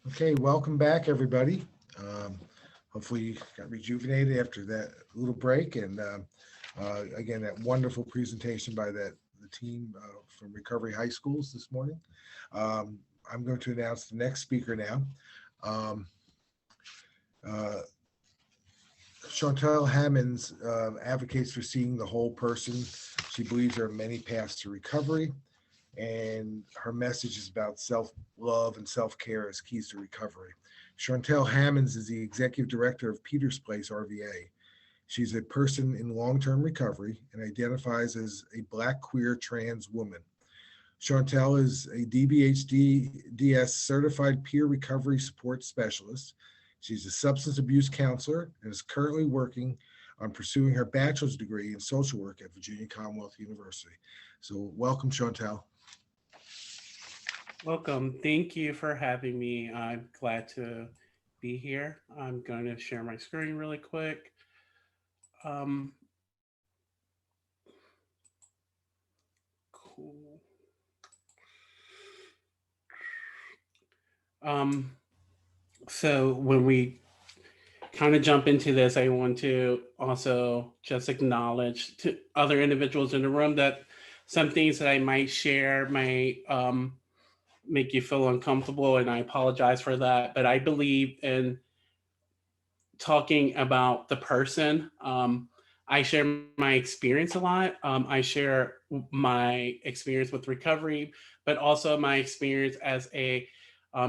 Okay, welcome back, everybody. Um, Hopefully, you got rejuvenated after that little break, and again, that wonderful presentation by the team from Recovery High Schools this morning. Um, I'm going to announce the next speaker now. Um, uh, Shauntelle Hammonds advocates for seeing the whole person. She believes there are many paths to recovery, and her message is about self love and self care as keys to recovery. Shauntelle Hammonds is the executive director of Peters Place RVA. She's a person in long term recovery and identifies as a Black queer trans woman. Shauntelle is a DBHDS certified peer recovery support specialist. She's a substance abuse counselor and is currently working on pursuing her bachelor's degree in social work at Virginia Commonwealth University. So, welcome, Shauntelle. Welcome. Thank you for having me. I'm glad to be here. I'm going to share my screen really quick. Um, cool. Um, so when we kind of jump into this, I want to also just acknowledge to other individuals in the room that some things that I might share might make you feel uncomfortable, and I apologize for that. But I believe in talking about the person. I share my experience a lot. I share my experience with recovery, but also my experience as a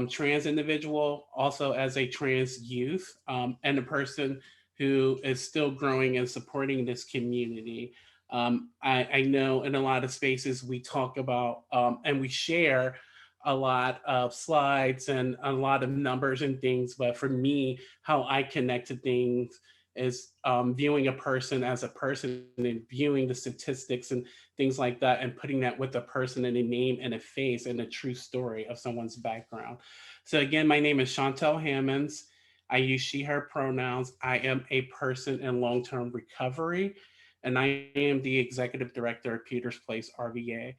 trans individual, also as a trans youth, and a person who is still growing and supporting this community. I know in a lot of spaces we talk about and we share a lot of slides and a lot of numbers and things, but for me, how I connect to things is viewing a person as a person and viewing the statistics and things like that and putting that with a person and a name and a face and a true story of someone's background. So again, my name is Shauntelle Hammonds. I use she, her pronouns. I am a person in long-term recovery, and I am the executive director at Peters Place RVA.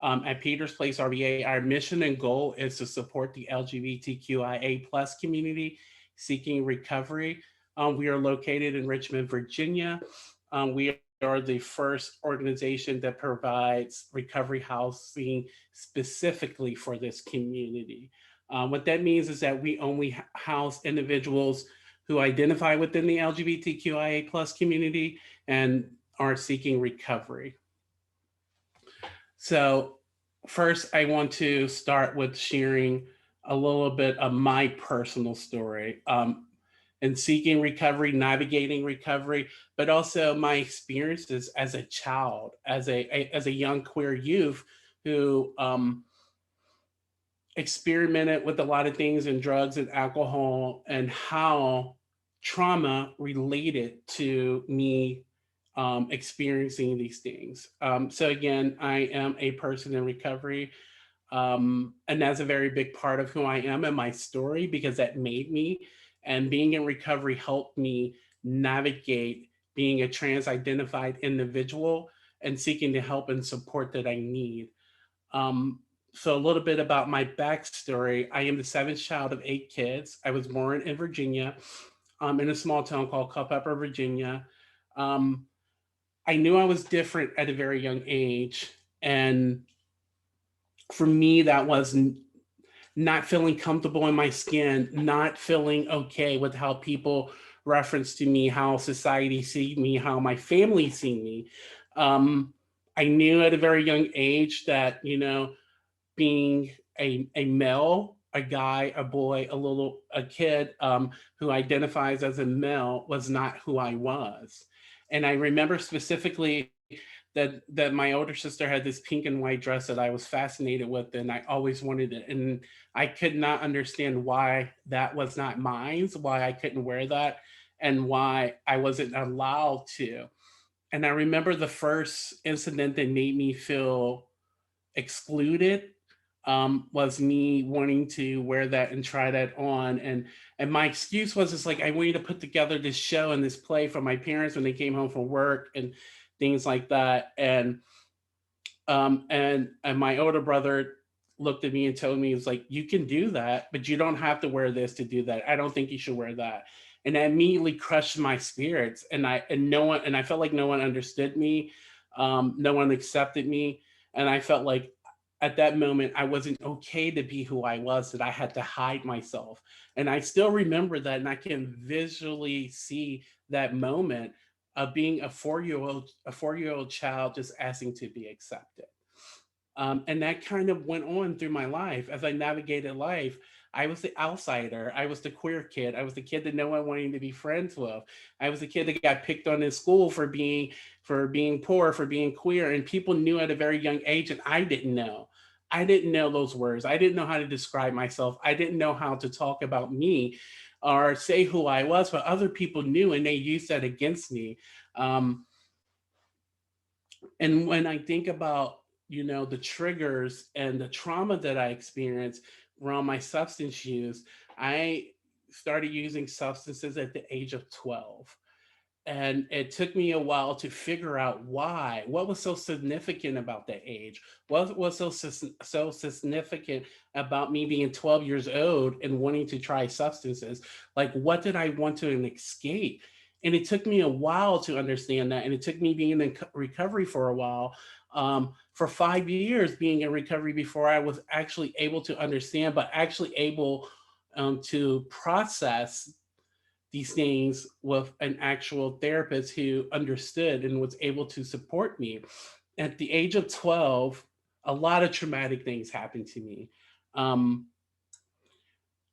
At Peters Place RVA, our mission and goal is to support the LGBTQIA plus community seeking recovery. We are located in Richmond, Virginia. We are the first organization that provides recovery housing specifically for this community. What that means is that we only house individuals who identify within the LGBTQIA plus community and are seeking recovery. So, first, I want to start with sharing a little bit of my personal story in seeking recovery, navigating recovery, but also my experiences as a child, as a young queer youth who experimented with a lot of things and drugs and alcohol, and how trauma related to me experiencing these things. So again, I am a person in recovery, and that's a very big part of who I am and my story because that made me. And being in recovery helped me navigate being a trans-identified individual and seeking the help and support that I need. Um, so a little bit about my backstory. I am the seventh child of eight kids. I was born in Virginia, in a small town called Culpeper, Virginia. Um, I knew I was different at a very young age. And for me, that was not feeling comfortable in my skin, not feeling okay with how people reference to me, how society see me, how my family see me. Um, I knew at a very young age that, being a male, a guy, a boy, a kid who identifies as a male was not who I was. And I remember specifically that my older sister had this pink and white dress that I was fascinated with, and I always wanted it. And I could not understand why that was not mine, why I couldn't wear that, and why I wasn't allowed to. And I remember the first incident that made me feel excluded was me wanting to wear that and try that on. And my excuse was just like I wanted to put together this show and this play for my parents when they came home from work and things like that. And my older brother looked at me and told me, it's like, you can do that, but you don't have to wear this to do that. I don't think you should wear that. And that immediately crushed my spirits. And I felt like no one understood me. No one accepted me. And I felt like at that moment, I wasn't okay to be who I was, that I had to hide myself. And I still remember that. And I can visually see that moment of being a 4-year old child just asking to be accepted. And that kind of went on through my life as I navigated life. I was the outsider. I was the queer kid. I was the kid that no one wanted to be friends with. I was the kid that got picked on in school for being poor, for being queer, and people knew at a very young age, and I didn't know. I didn't know those words. I didn't know how to describe myself. I didn't know how to talk about me or say who I was, but other people knew, and they used that against me. Um, and when I think about, the triggers and the trauma that I experienced around my substance use, I started using substances at the age of 12. And it took me a while to figure out why. What was so significant about that age? What was so significant about me being 12 years old and wanting to try substances? Like, what did I want to escape? And it took me a while to understand that. And it took me being in recovery for a while, for 5 years being in recovery, before I was actually able to understand, but actually able to process these things with an actual therapist who understood and was able to support me. At the age of 12, a lot of traumatic things happened to me. Um,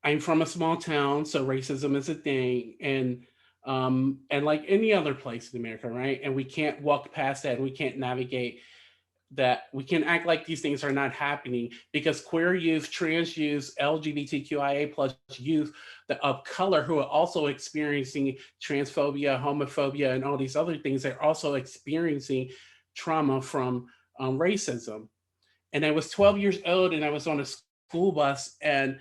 I'm from a small town, so racism is a thing, and like any other place in America, right? And we can't walk past that, and we can't navigate that. We can act like these things are not happening because queer youth, trans youth, LGBTQIA plus youth of color who are also experiencing transphobia, homophobia, and all these other things, they're also experiencing trauma from racism. And I was 12 years old, and I was on a school bus, and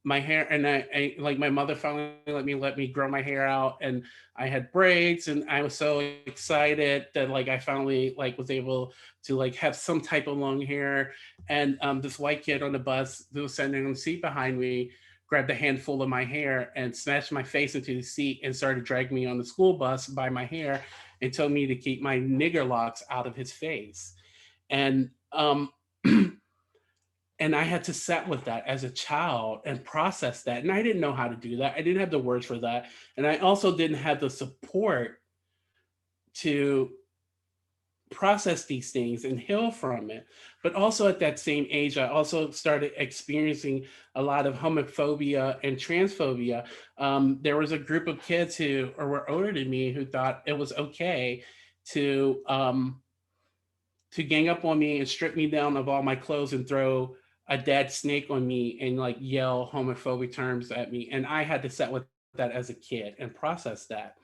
my hair, and I like, my mother finally let me grow my hair out, and I had braids, and I was so excited that, like, I finally, like, was able to, like, have some type of long hair. And this white kid on the bus who was sitting in the seat behind me grabbed a handful of my hair and smashed my face into the seat and started dragging me on the school bus by my hair and told me to keep my nigger locks out of his face. And and I had to sit with that as a child and process that. And I didn't know how to do that. I didn't have the words for that. And I also didn't have the support to process these things and heal from it. But also at that same age, I also started experiencing a lot of homophobia and transphobia. There was a group of kids who were older than me who thought it was okay to gang up on me and strip me down of all my clothes and throw a dead snake on me and, like, yell homophobic terms at me. And I had to sit with that as a kid and process that.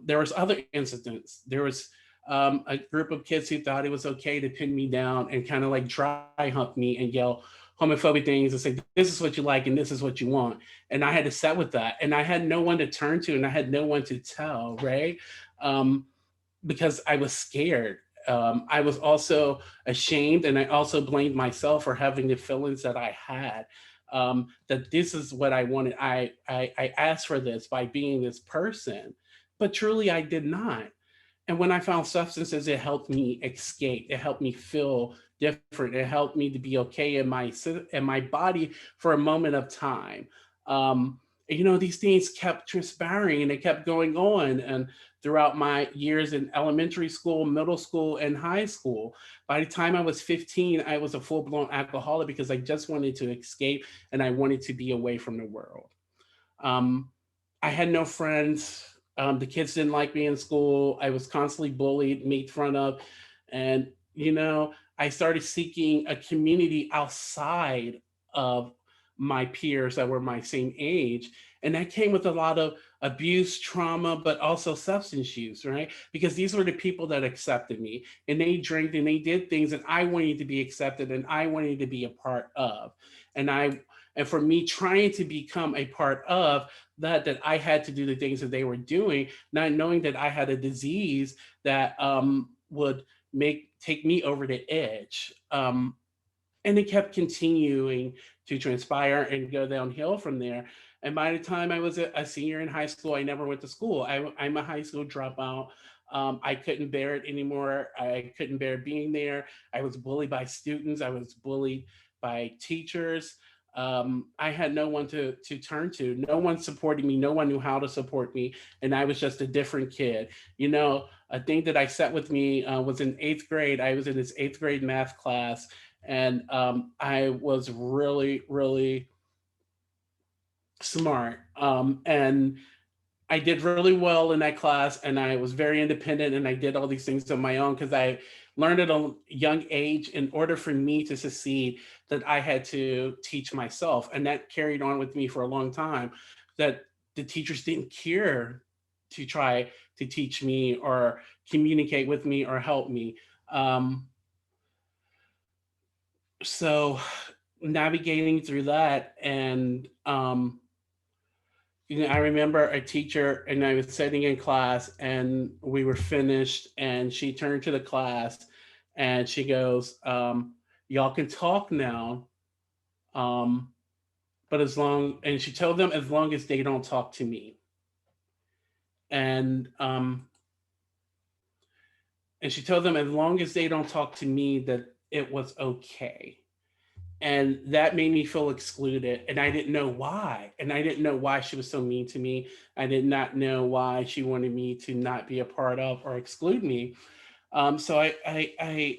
There was other incidents. There was a group of kids who thought it was okay to pin me down and kind of like dry hump me and yell homophobic things and say, this is what you like and this is what you want. And I had to sit with that. And I had no one to turn to and I had no one to tell, right? Um, because I was scared. I was also ashamed, and I also blamed myself for having the feelings that I had. That this is what I wanted. I asked for this by being this person, but truly I did not. And when I found substances, it helped me escape. It helped me feel different. It helped me to be okay in my body for a moment of time. These things kept transpiring and it kept going on. And throughout my years in elementary school, middle school, and high school, by the time I was 15, I was a full blown alcoholic because I just wanted to escape and I wanted to be away from the world. Um, I had no friends. The kids didn't like me in school. I was constantly bullied, made fun of. And, I started seeking a community outside of my peers that were my same age. And that came with a lot of abuse, trauma, but also substance use, right? Because these were the people that accepted me and they drank and they did things that I wanted to be accepted and I wanted to be a part of. And for me trying to become a part of that I had to do the things that they were doing, not knowing that I had a disease that would take me over the edge. And it kept continuing to transpire and go downhill from there. And by the time I was a senior in high school, I never went to school. I'm a high school dropout. I couldn't bear it anymore. I couldn't bear being there. I was bullied by students. I was bullied by teachers. I had no one to turn to. No one supported me. No one knew how to support me. And I was just a different kid. You know, a thing that I set with me was in eighth grade. I was in this eighth grade math class, and I was really, really smart. And I did really well in that class, and I was very independent, and I did all these things on my own because I learned at a young age, in order for me to succeed, that I had to teach myself. And that carried on with me for a long time, that the teachers didn't care to try to teach me or communicate with me or help me. Um, so navigating through that, and I remember a teacher, and I was sitting in class and we were finished, and she turned to the class and she goes, y'all can talk now. Um, but and she told them, as long as they don't talk to me. And, and she told them, as long as they don't talk to me, that it was okay. And that made me feel excluded, and I didn't know why. And I didn't know why she was so mean to me. I did not know why she wanted me to not be a part of or exclude me. So I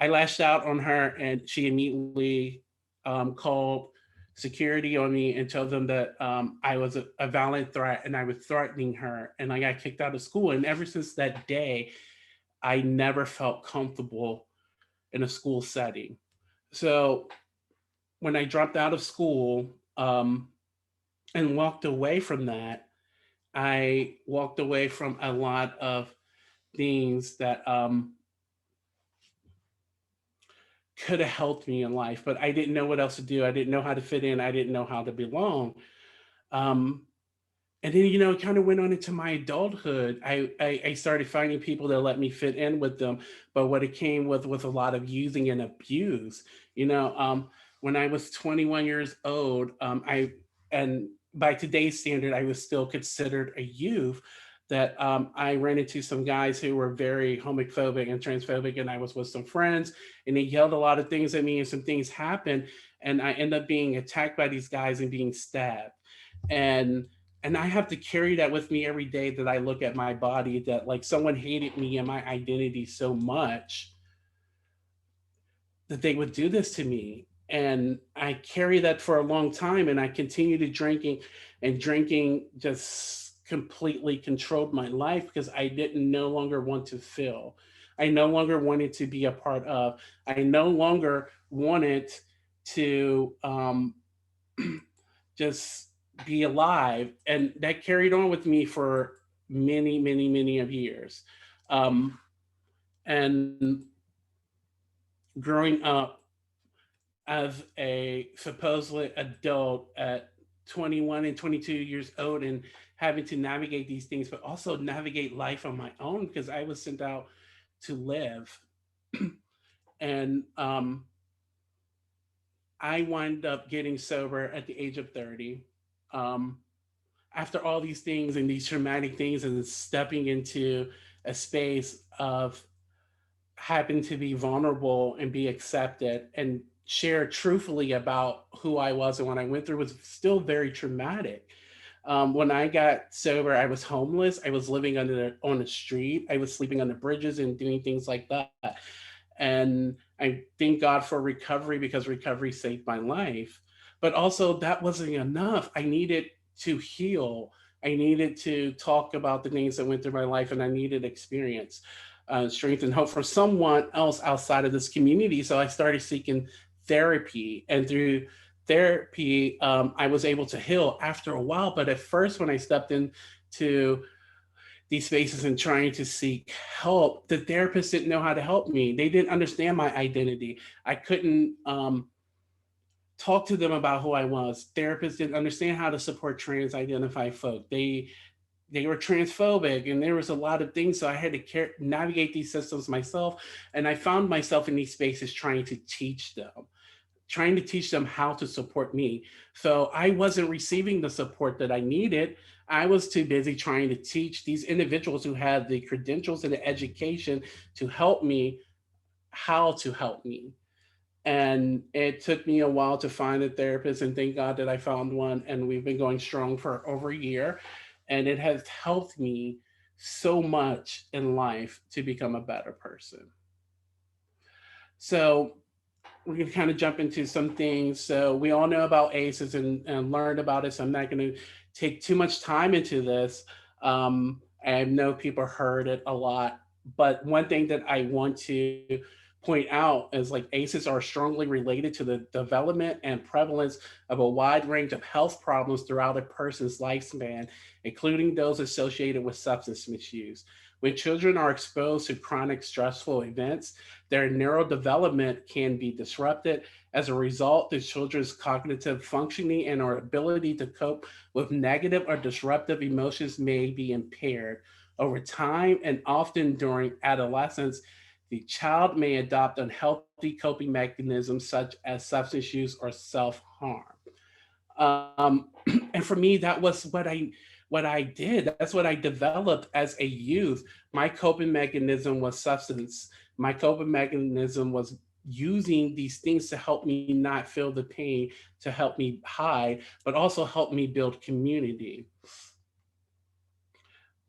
lashed out on her, and she immediately called security on me and told them that I was a violent threat and I was threatening her, and I got kicked out of school. And ever since that day, I never felt comfortable in a school setting. So when I dropped out of school, and walked away from that, I walked away from a lot of things that could have helped me in life, but I didn't know what else to do. I didn't know how to fit in. I didn't know how to belong. Um, and then, it kind of went on into my adulthood. I started finding people that let me fit in with them, but what it came with was a lot of using and abuse. When I was 21 years old, and by today's standard, I was still considered a youth. That I ran into some guys who were very homophobic and transphobic, and I was with some friends, and they yelled a lot of things at me, and some things happened, and I ended up being attacked by these guys and being stabbed. And I have to carry that with me every day, that I look at my body, that like someone hated me and my identity so much that they would do this to me. And I carry that for a long time, and I continue to drinking, and drinking just completely controlled my life because I didn't no longer want to feel. I no longer wanted to be a part of. I no longer wanted to just be alive. And that carried on with me for many, many, many of years. Um, and growing up as a supposedly adult at 21 and 22 years old, and having to navigate these things, but also navigate life on my own because I was sent out to live. And I wind up getting sober at the age of 30. Um, After all these things and these traumatic things, and stepping into a space of happen to be vulnerable and be accepted and share truthfully about who I was and what I went through, was still very traumatic. When I got sober, I was homeless. I was living on the street. I was sleeping on the bridges and doing things like that. And I thank God for recovery, because recovery saved my life. But also, that wasn't enough. I needed to heal. I needed to talk about the things that went through my life, and I needed experience, strength, and hope from someone else outside of this community. So I started seeking therapy, and through therapy, I was able to heal after a while. But at first, when I stepped into these spaces and trying to seek help, the therapist didn't know how to help me. They didn't understand my identity. I couldn't talk to them about who I was. Therapists didn't understand how to support trans identified folk. They they were transphobic, and there was a lot of things. So I had to navigate these systems myself, and I found myself in these spaces trying to teach them how to support me. So I wasn't receiving the support that I needed. I was too busy trying to teach these individuals who had the credentials and the education to help me how to help me. And it took me a while to find a therapist, and thank God that I found one. And we've been going strong for over a year. And it has helped me so much in life to become a better person. So we're going to kind of jump into some things. So we all know about ACEs and learned about it. So I'm not going to take too much time into this. I know people heard it a lot, but one thing that I want to point out is like ACEs are strongly related to the development and prevalence of a wide range of health problems throughout a person's lifespan, including those associated with substance misuse. When children are exposed to chronic stressful events, their neurodevelopment can be disrupted. As a result, the children's cognitive functioning and our ability to cope with negative or disruptive emotions may be impaired. Over time and often during adolescence, the child may adopt unhealthy coping mechanisms such as substance use or self-harm. Um, and for me, that was what I did. That's what I developed as a youth. My coping mechanism was substance. My coping mechanism was using these things to help me not feel the pain, to help me hide, but also help me build community.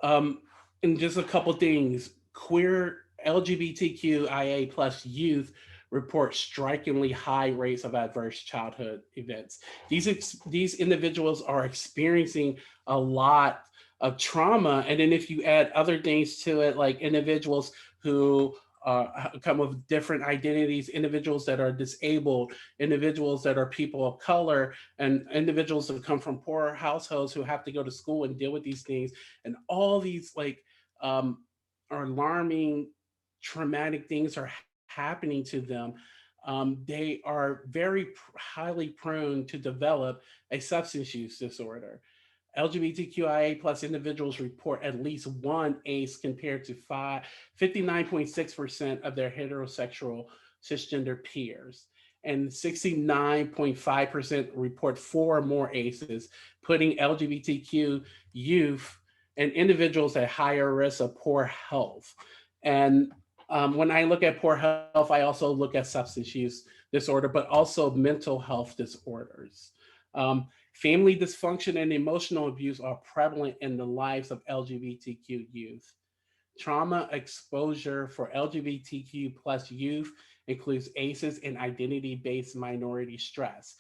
Um, and just a couple things. Queer LGBTQIA plus youth report strikingly high rates of adverse childhood events. These individuals are experiencing a lot of trauma, and then if you add other things to it, like individuals who come with different identities, individuals that are disabled, individuals that are people of color, and individuals that come from poor households who have to go to school and deal with these things, and all these um, are alarming, traumatic things are happening to them. They are very highly prone to develop a substance use disorder. LGBTQIA plus individuals report at least one ACE compared to 59.6% of their heterosexual cisgender peers. And 69.5% report four or more ACEs, putting LGBTQ youth and individuals at higher risk of poor health. And when I look at poor health, I also look at substance use disorder, but also mental health disorders. Family dysfunction and emotional abuse are prevalent in the lives of LGBTQ youth. Trauma exposure for LGBTQ plus youth includes ACEs and identity based minority stress.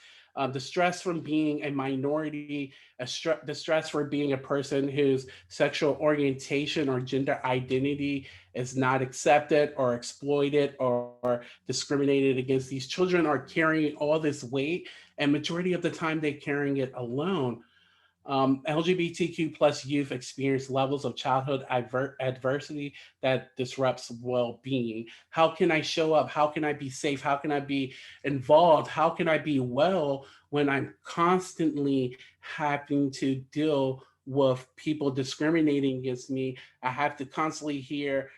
The stress from being a minority, the stress for being a person whose sexual orientation or gender identity is not accepted or exploited or discriminated against. These children are carrying all this weight, and majority of the time they're carrying it alone. LGBTQ plus youth experience levels of childhood adversity that disrupts well-being. How can I show up? How can I be safe? How can I be involved? How can I be well when I'm constantly having to deal with people discriminating against me? I have to constantly hear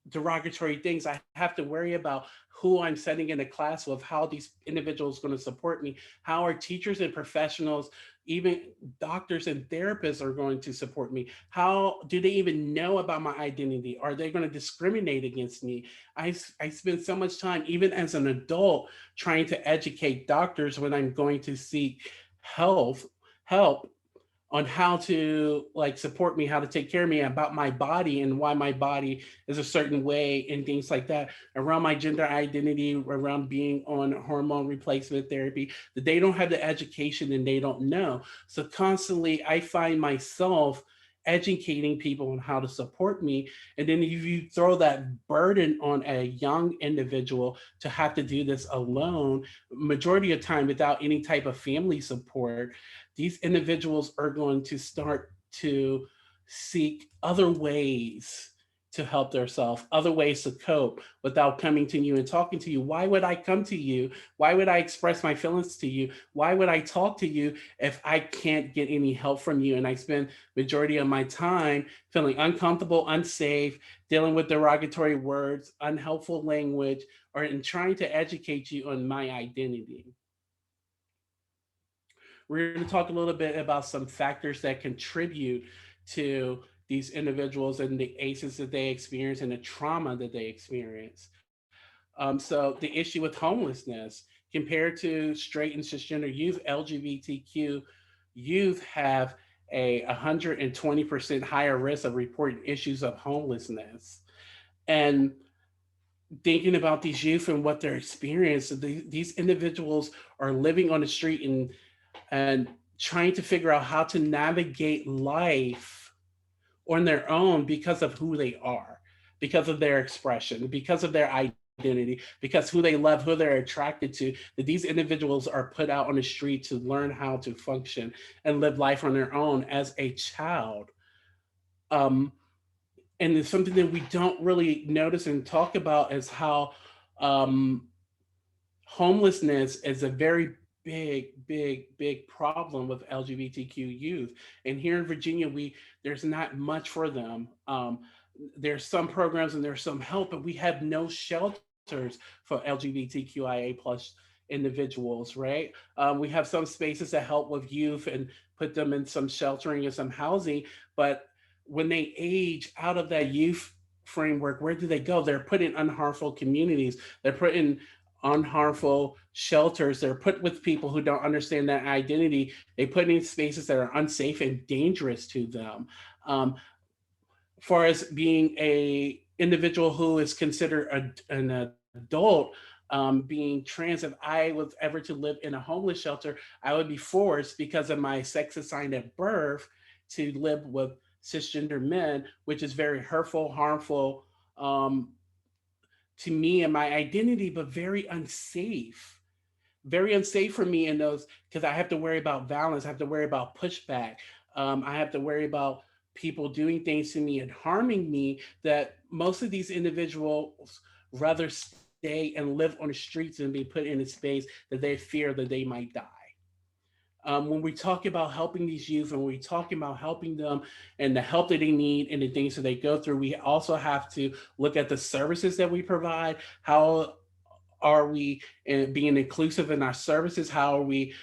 derogatory things. I have to worry about who I'm setting in a class with, how these individuals going to support me, how our teachers and professionals, even doctors and therapists are going to support me. How do they even know about my identity? Are they going to discriminate against me? I spend so much time, even as an adult, trying to educate doctors when I'm going to seek health help on how to like support me, how to take care of me, about my body and why my body is a certain way and things like that, around my gender identity, around being on hormone replacement therapy, that they don't have the education and they don't know. So constantly I find myself educating people on how to support me. And then if you throw that burden on a young individual to have to do this alone, majority of time without any type of family support, these individuals are going to start to seek other ways to help themselves, other ways to cope without coming to you and talking to you. Why would I come to you? Why would I express my feelings to you? Why would I talk to you if I can't get any help from you? And I spend majority of my time feeling uncomfortable, unsafe, dealing with derogatory words, unhelpful language, or in trying to educate you on my identity. We're going to talk a little bit about some factors that contribute to these individuals and the ACEs that they experience and the trauma that they experience. So the issue with homelessness compared to straight and cisgender youth, LGBTQ youth have a 120% higher risk of reporting issues of homelessness. And thinking about these youth and what they're experiencing, these individuals are living on the street and trying to figure out how to navigate life on their own because of who they are, because of their expression, because of their identity, because who they love, who they're attracted to, that these individuals are put out on the street to learn how to function and live life on their own as a child. Um, and it's something that we don't really notice and talk about is how um, homelessness is a very big problem with LGBTQ youth. And here in Virginia, we there's not much for them. There's some programs and there's some help, but we have no shelters for LGBTQIA plus individuals, right? We have some spaces that help with youth and put them in some sheltering and some housing, but when they age out of that youth framework, where do they go? They're put in unharmful communities. They're put in unharmful shelters. They're put with people who don't understand that identity. They put in spaces that are unsafe and dangerous to them. Far as being a individual who is considered an adult, being trans, if I was ever to live in a homeless shelter, I would be forced because of my sex assigned at birth to live with cisgender men, which is very hurtful, harmful, um, to me and my identity, but very unsafe. Very unsafe for me in those because I have to worry about violence. I have to worry about pushback. I have to worry about people doing things to me and harming me that most of these individuals rather stay and live on the streets and be put in a space that they fear that they might die. When we talk about helping these youth and we talking about helping them and the help that they need and the things that they go through, we also have to look at the services that we provide. How are we being inclusive in our services? How are we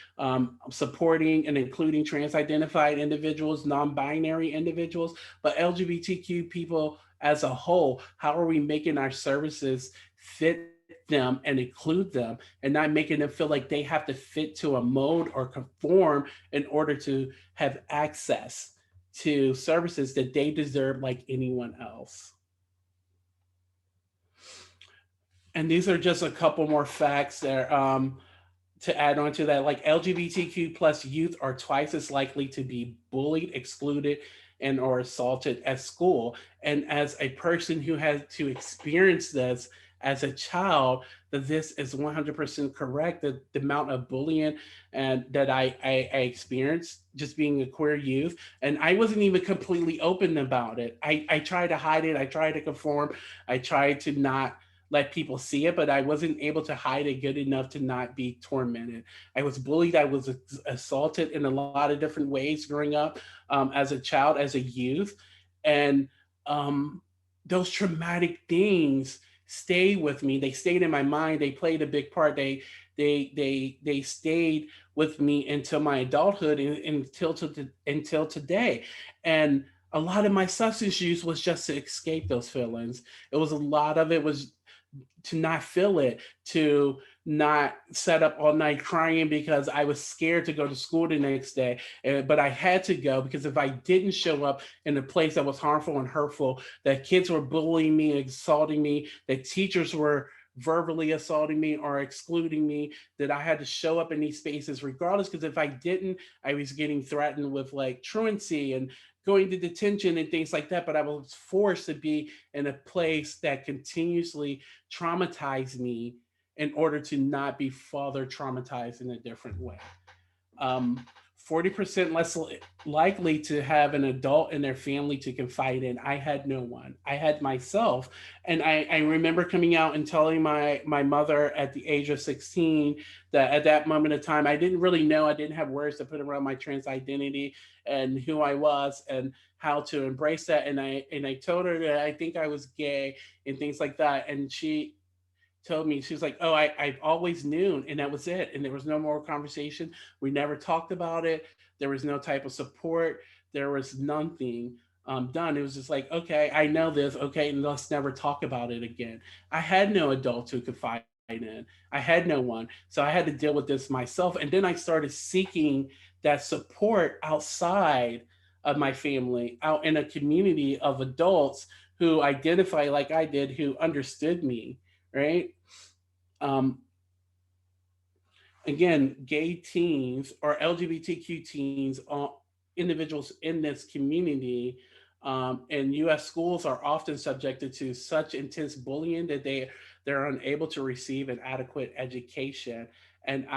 supporting and including trans identified individuals, non binary individuals, but LGBTQ people as a whole? How are we making our services fit them and include them and not making them feel like they have to fit to a mode or conform in order to have access to services that they deserve like anyone else? And these are just a couple more facts there to add on to that. Like LGBTQ plus youth are twice as likely to be bullied, excluded, and or assaulted at school. And as a person who had to experience this as a child, that this is 100% correct. That the amount of bullying and that I experienced just being a queer youth, and I wasn't even completely open about it. I tried to hide it. I tried to conform. I tried to not let people see it, but I wasn't able to hide it good enough to not be tormented. I was bullied. I was assaulted in a lot of different ways growing up as a child, as a youth. And um, those traumatic things stayed with me. They stayed in my mind. They played a big part. They stayed with me until my adulthood and until today. And a lot of my substance use was just to escape those feelings. It was a lot of it was to not feel it, to not set up all night crying because I was scared to go to school the next day. But I had to go because if I didn't show up in a place that was harmful and hurtful, that kids were bullying me, assaulting me, that teachers were verbally assaulting me or excluding me, that I had to show up in these spaces regardless. Because if I didn't, I was getting threatened with like truancy and going to detention and things like that. But I was forced to be in a place that continuously traumatized me in order to not be further traumatized in a different way. Um, 40% less likely to have an adult in their family to confide in. I had no one. I had myself. And I remember coming out and telling my mother at the age of 16 that at that moment of time, I didn't really know, I didn't have words to put around my trans identity and who I was and how to embrace that. And I told her that I think I was gay and things like that. And she told me, she was like, oh, I've always knew, and that was it. And there was no more conversation. We never talked about it. There was no type of support. There was nothing done. It was just like, okay, I know this. Okay, and let's never talk about it again. I had no adult who could confide in. I had no one. So I had to deal with this myself. And then I started seeking that support outside of my family, out in a community of adults who identify like I did, who understood me, right? Um, Again, gay teens or LGBTQ teens, individuals in this community and U.S. schools are often subjected to such intense bullying that they're unable to receive an adequate education. And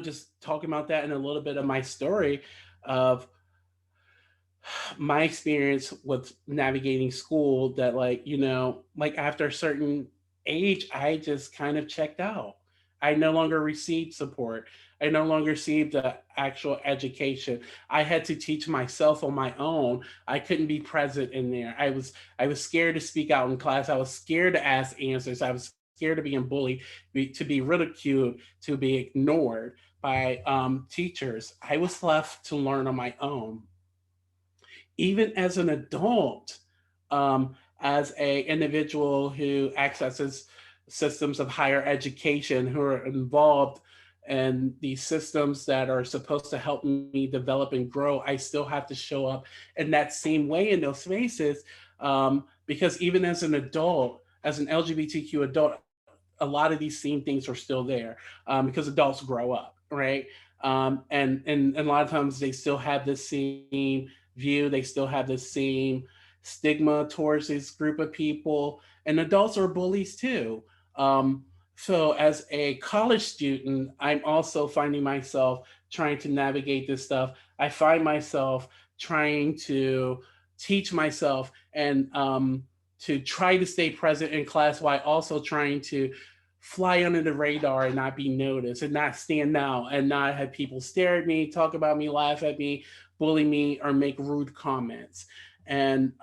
just talking about that and a little bit of my story of my experience with navigating school, that like after a certain age I just kind of checked out. I no longer received support. I no longer received the actual education. I had to teach myself on my own. I couldn't be present in there. I was scared to speak out in class. I was scared to ask answers. I was scared of being bullied, to be ridiculed, to be ignored by teachers. I was left to learn on my own. Even as an adult, as a individual who accesses systems of higher education, who are involved in these systems that are supposed to help me develop and grow, I still have to show up in that same way in those spaces. Because even as an adult, as an LGBTQ adult, a lot of these same things are still there, because adults grow up, right? And a lot of times they still have the same view, they still have the same stigma towards this group of people, and adults are bullies too. Um, so, as a college student, I'm also finding myself trying to navigate this stuff. I find myself trying to teach myself and to try to stay present in class while also trying to fly under the radar and not be noticed and not stand out and not have people stare at me, talk about me, laugh at me, bully me, or make rude comments. And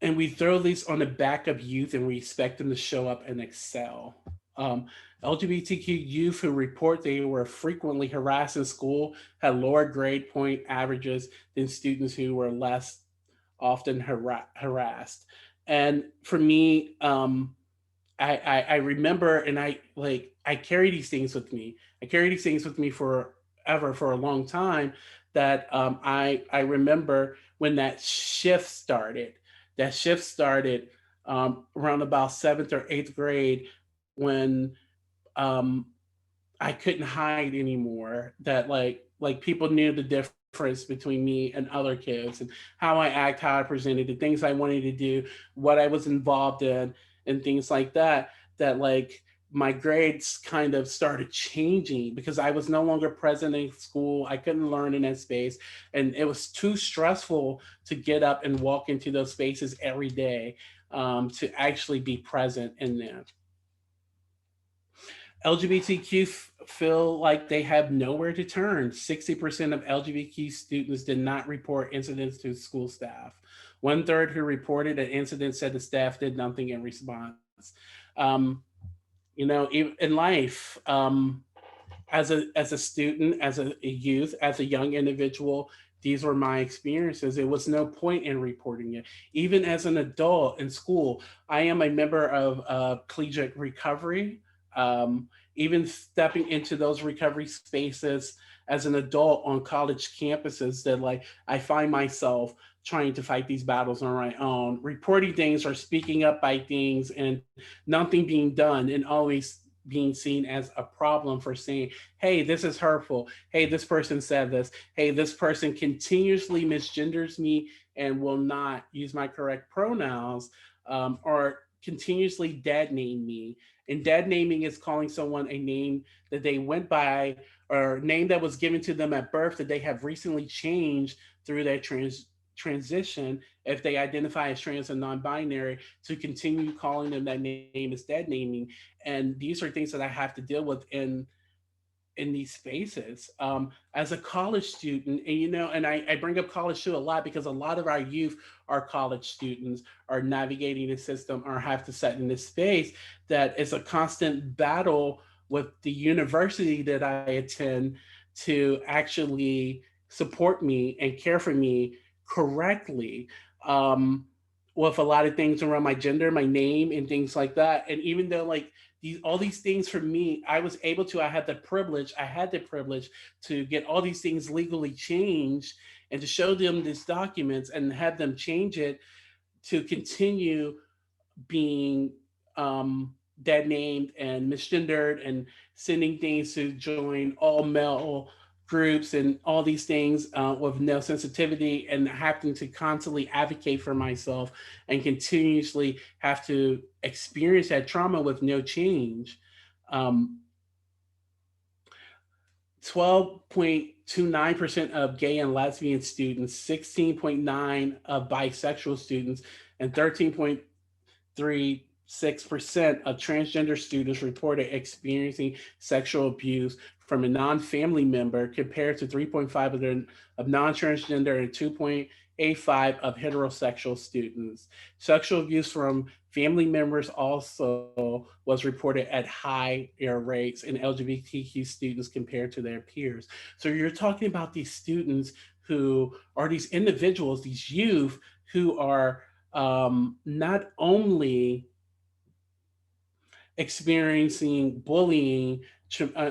and we throw these on the back of youth and we expect them to show up and excel. Um, LGBTQ youth who report they were frequently harassed in school had lower grade point averages than students who were less often harassed. And for me, I remember, and I carry these things with me. I carry these things with me forever, for a long time. That I remember when that shift started. That shift started around about seventh or eighth grade, when um, I couldn't hide anymore. That like people knew the difference between me and other kids, and how I act, how I presented, the things I wanted to do, what I was involved in, and things like that. That like my grades kind of started changing because I was no longer present in school. I couldn't learn in that space, and it was too stressful to get up and walk into those spaces every day, to actually be present in them. LGBTQ feel like they have nowhere to turn. 60% of LGBTQ students did not report incidents to school staff. One third who reported an incident said the staff did nothing in response. Um, in life, as a student, as a youth, as a young individual, these were my experiences. There was no point in reporting it. Even as an adult in school, I am a member of collegiate recovery. Even stepping into those recovery spaces as an adult on college campuses, that like I find myself trying to fight these battles on my own, reporting things or speaking up by things, and nothing being done, and always being seen as a problem for saying, hey, this is hurtful. Hey, this person said this. Hey, this person continuously misgenders me and will not use my correct pronouns, or continuously dad name me. And dad naming is calling someone a name that they went by or name that was given to them at birth that they have recently changed through their transition if they identify as trans and non-binary, to continue calling them that name as dad naming. And these are things that I have to deal with in these spaces. As a college student, and and I bring up college too a lot because a lot of our youth are college students, are navigating the system, or have to set in this space that is a constant battle with the university that I attend to actually support me and care for me correctly. Um, with a lot of things around my gender, my name, and things like that. And even though like all these things for me, I had the privilege to get all these things legally changed and to show them these documents and have them change it to continue being dead named and misgendered and sending things to join all male groups and all these things with no sensitivity, and having to constantly advocate for myself and continuously have to experience that trauma with no change. Um, 12.29% of gay and lesbian students, 16.9 of bisexual students, and 13.36% of transgender students reported experiencing sexual abuse from a non-family member, compared to 3.5 of non-transgender and 2.85 of heterosexual students. Sexual abuse from family members also was reported at higher rates in LGBTQ students compared to their peers. So you're talking about these students who are these individuals, these youth who are not only experiencing bullying,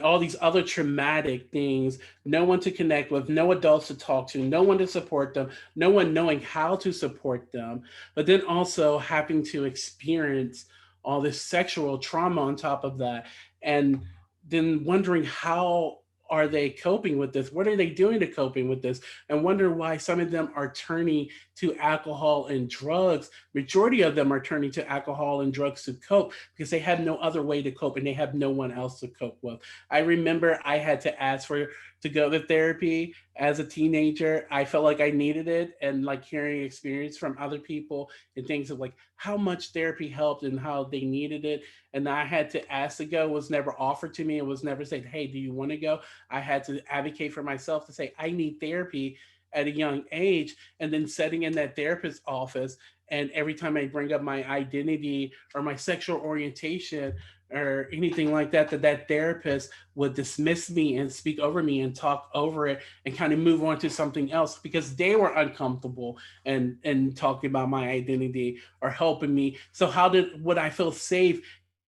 all these other traumatic things, no one to connect with, no adults to talk to, no one to support them, no one knowing how to support them, but then also having to experience all this sexual trauma on top of that. And then wondering how are they coping with this? What are they doing to coping with this? And wonder why some of them are turning to alcohol and drugs. Majority of them are turning to alcohol and drugs to cope because they have no other way to cope and they have no one else to cope with. I remember I had to ask for to go to therapy as a teenager. I felt like I needed it, and like hearing experience from other people and things of like how much therapy helped and how they needed it. And I had to ask to go, was never offered to me. It was never said, hey, do you want to go? I had to advocate for myself to say, I need therapy at a young age, and then sitting in that therapist's office. And every time I bring up my identity or my sexual orientation or anything like that, that therapist would dismiss me and speak over me and talk over it and kind of move on to something else because they were uncomfortable and talking about my identity or helping me. So how would I feel safe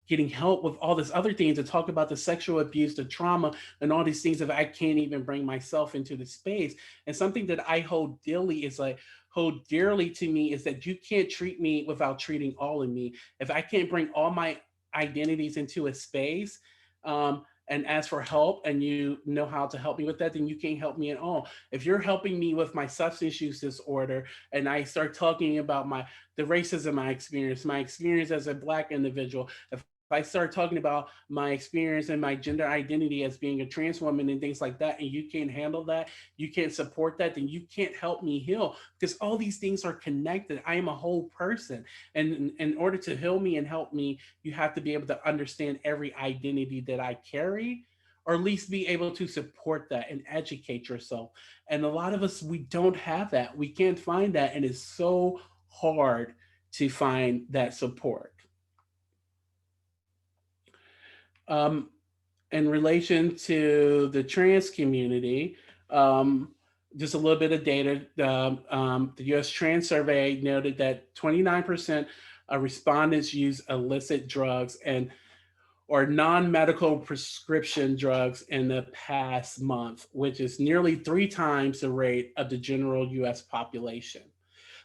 getting help with all this other things to talk about the sexual abuse, the trauma, and all these things if I can't even bring myself into the space? And something that I hold dearly to me is that you can't treat me without treating all of me. If I can't bring all my identities into a space, and ask for help and you know how to help me with that, then you can't help me at all. If you're helping me with my substance use disorder and I start talking about the racism my experience as a Black individual, if I start talking about my experience and my gender identity as being a trans woman and things like that, and you can't handle that, you can't support that, then you can't help me heal, because all these things are connected. I am a whole person. And in order to heal me and help me, you have to be able to understand every identity that I carry, or at least be able to support that and educate yourself. And a lot of us, we don't have that. We can't find that. And it's so hard to find that support. Um, in relation to the trans community, um, just a little bit of data. The US Trans Survey noted that 29% of respondents use illicit drugs and or non-medical prescription drugs in the past month, which is nearly 3 times the rate of the general US population.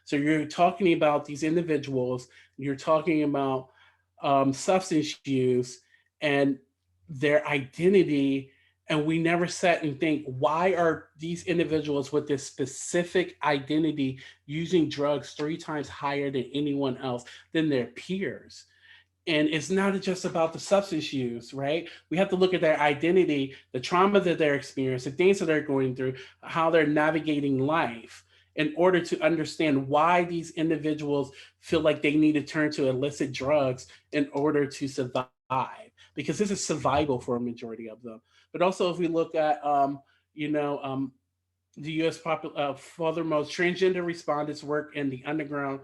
So you're talking about these individuals, you're talking about substance use and their identity. And we never sat and think, why are these individuals with this specific identity using drugs 3 times higher than anyone else, than their peers? And it's not just about the substance use, right? We have to look at their identity, the trauma that they're experiencing, the things that they're going through, how they're navigating life, in order to understand why these individuals feel like they need to turn to illicit drugs in order to survive, because this is survival for a majority of them. But also, if we look at, you know, the U.S. furthermost transgender respondents work in the underground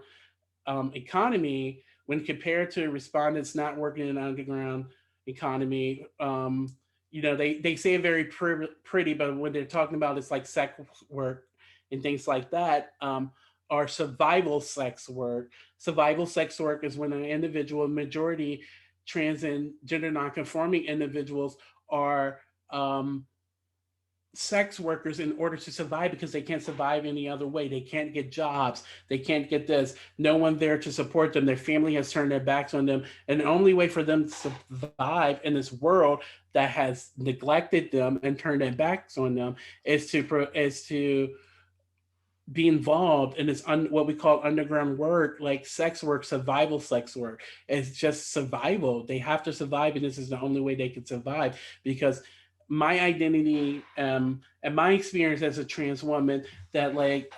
economy, when compared to respondents not working in the underground economy. They say it very pretty, but when they're talking about it's like sex work and things like that, or survival sex work. Survival sex work is when an individual, majority trans and gender nonconforming individuals, are sex workers in order to survive, because they can't survive any other way. They can't get jobs. They can't get this. No one there to support them. Their family has turned their backs on them. And the only way for them to survive in this world that has neglected them and turned their backs on them is to be involved in this what we call underground work, like sex work, survival sex work. It's just survival. They have to survive, and this is the only way they can survive, because my identity, and my experience as a trans woman, that like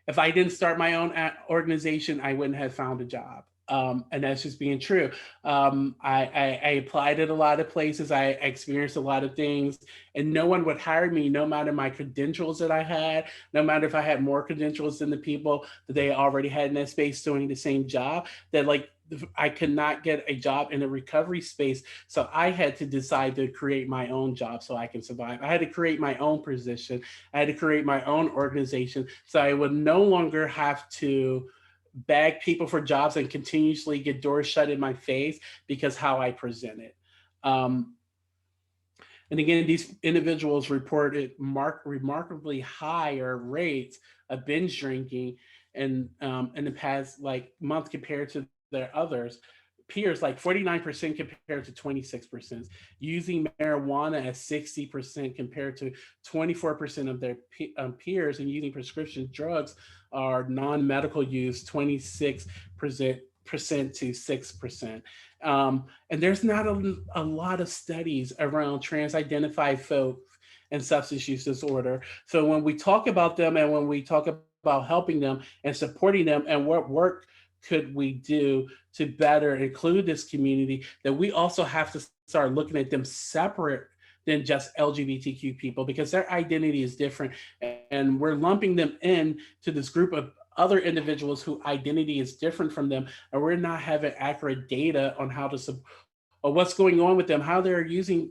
if I didn't start my own organization, I wouldn't have found a job. And that's just being true. I applied at a lot of places. I experienced a lot of things, and no one would hire me, no matter my credentials that I had, no matter if I had more credentials than the people that they already had in that space doing the same job. That like I could not get a job in the recovery space, so I had to decide to create my own job so I can survive. I had to create my own position. I had to create my own organization, so I would no longer have to beg people for jobs and continuously get doors shut in my face because how I present it. Um, and again, these individuals reported remarkably higher rates of binge drinking in the past like month compared to their others peers, like 49% compared to 26%, using marijuana at 60% compared to 24% of their peers, and using prescription drugs or non-medical use 26% to 6%. And there's not a lot of studies around trans-identified folks and substance use disorder. So when we talk about them, and when we talk about helping them and supporting them, and what work could we do to better include this community, that we also have to start looking at them separate than just LGBTQ people, because their identity is different, and we're lumping them in to this group of other individuals whose identity is different from them, and we're not having accurate data on how to or what's going on with them, how they're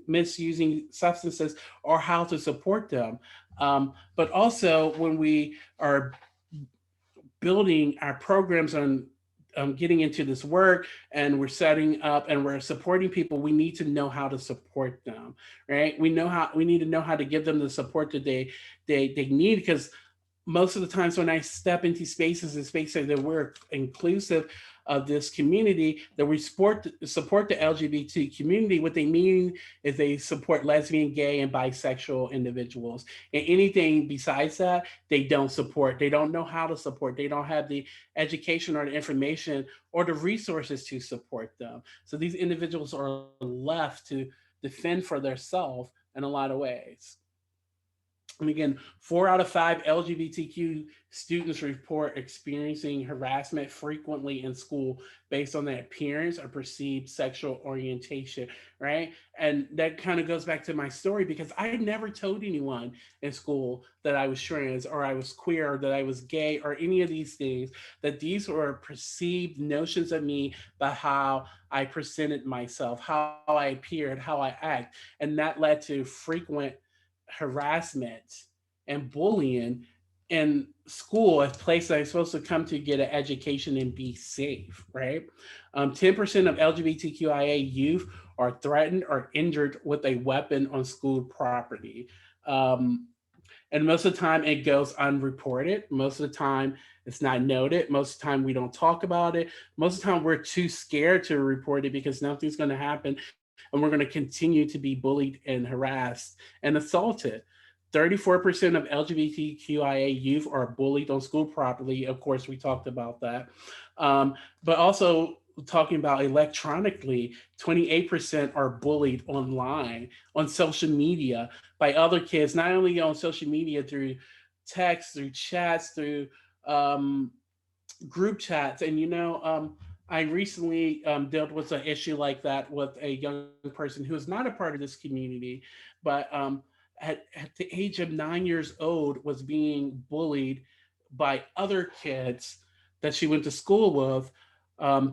misusing substances, or how to support them. But also, when we are building our programs on getting into this work, and we're setting up and we're supporting people, we need to know how to support them, right? We need to know how to give them the support that they need, because most of the times when I step into spaces and spaces that we're inclusive of this community, that we support the LGBT community, what they mean is they support lesbian, gay, and bisexual individuals. And anything besides that, they don't support. They don't know how to support. They don't have the education or the information or the resources to support them. So these individuals are left to defend for themselves in a lot of ways. And again, 4 out of 5 LGBTQ students report experiencing harassment frequently in school based on their appearance or perceived sexual orientation, right? And that kind of goes back to my story, because I never told anyone in school that I was trans or I was queer or that I was gay or any of these things, that these were perceived notions of me by how I presented myself, how I appeared, how I act. And that led to frequent harassment and bullying in school, a place that I'm supposed to come to get an education and be safe, right? 10% of LGBTQIA youth are threatened or injured with a weapon on school property. And most of the time it goes unreported. Most of the time it's not noted. Most of the time we don't talk about it. Most of the time we're too scared to report it because nothing's going to happen, and we're going to continue to be bullied and harassed and assaulted. 34% of LGBTQIA youth are bullied on school property. Of course, we talked about that. But also, talking about electronically, 28% are bullied online, on social media, by other kids, not only on social media through text, through chats, through um, group chats. And I recently dealt with an issue like that with a young person who is not a part of this community, but at the age of 9 years old was being bullied by other kids that she went to school with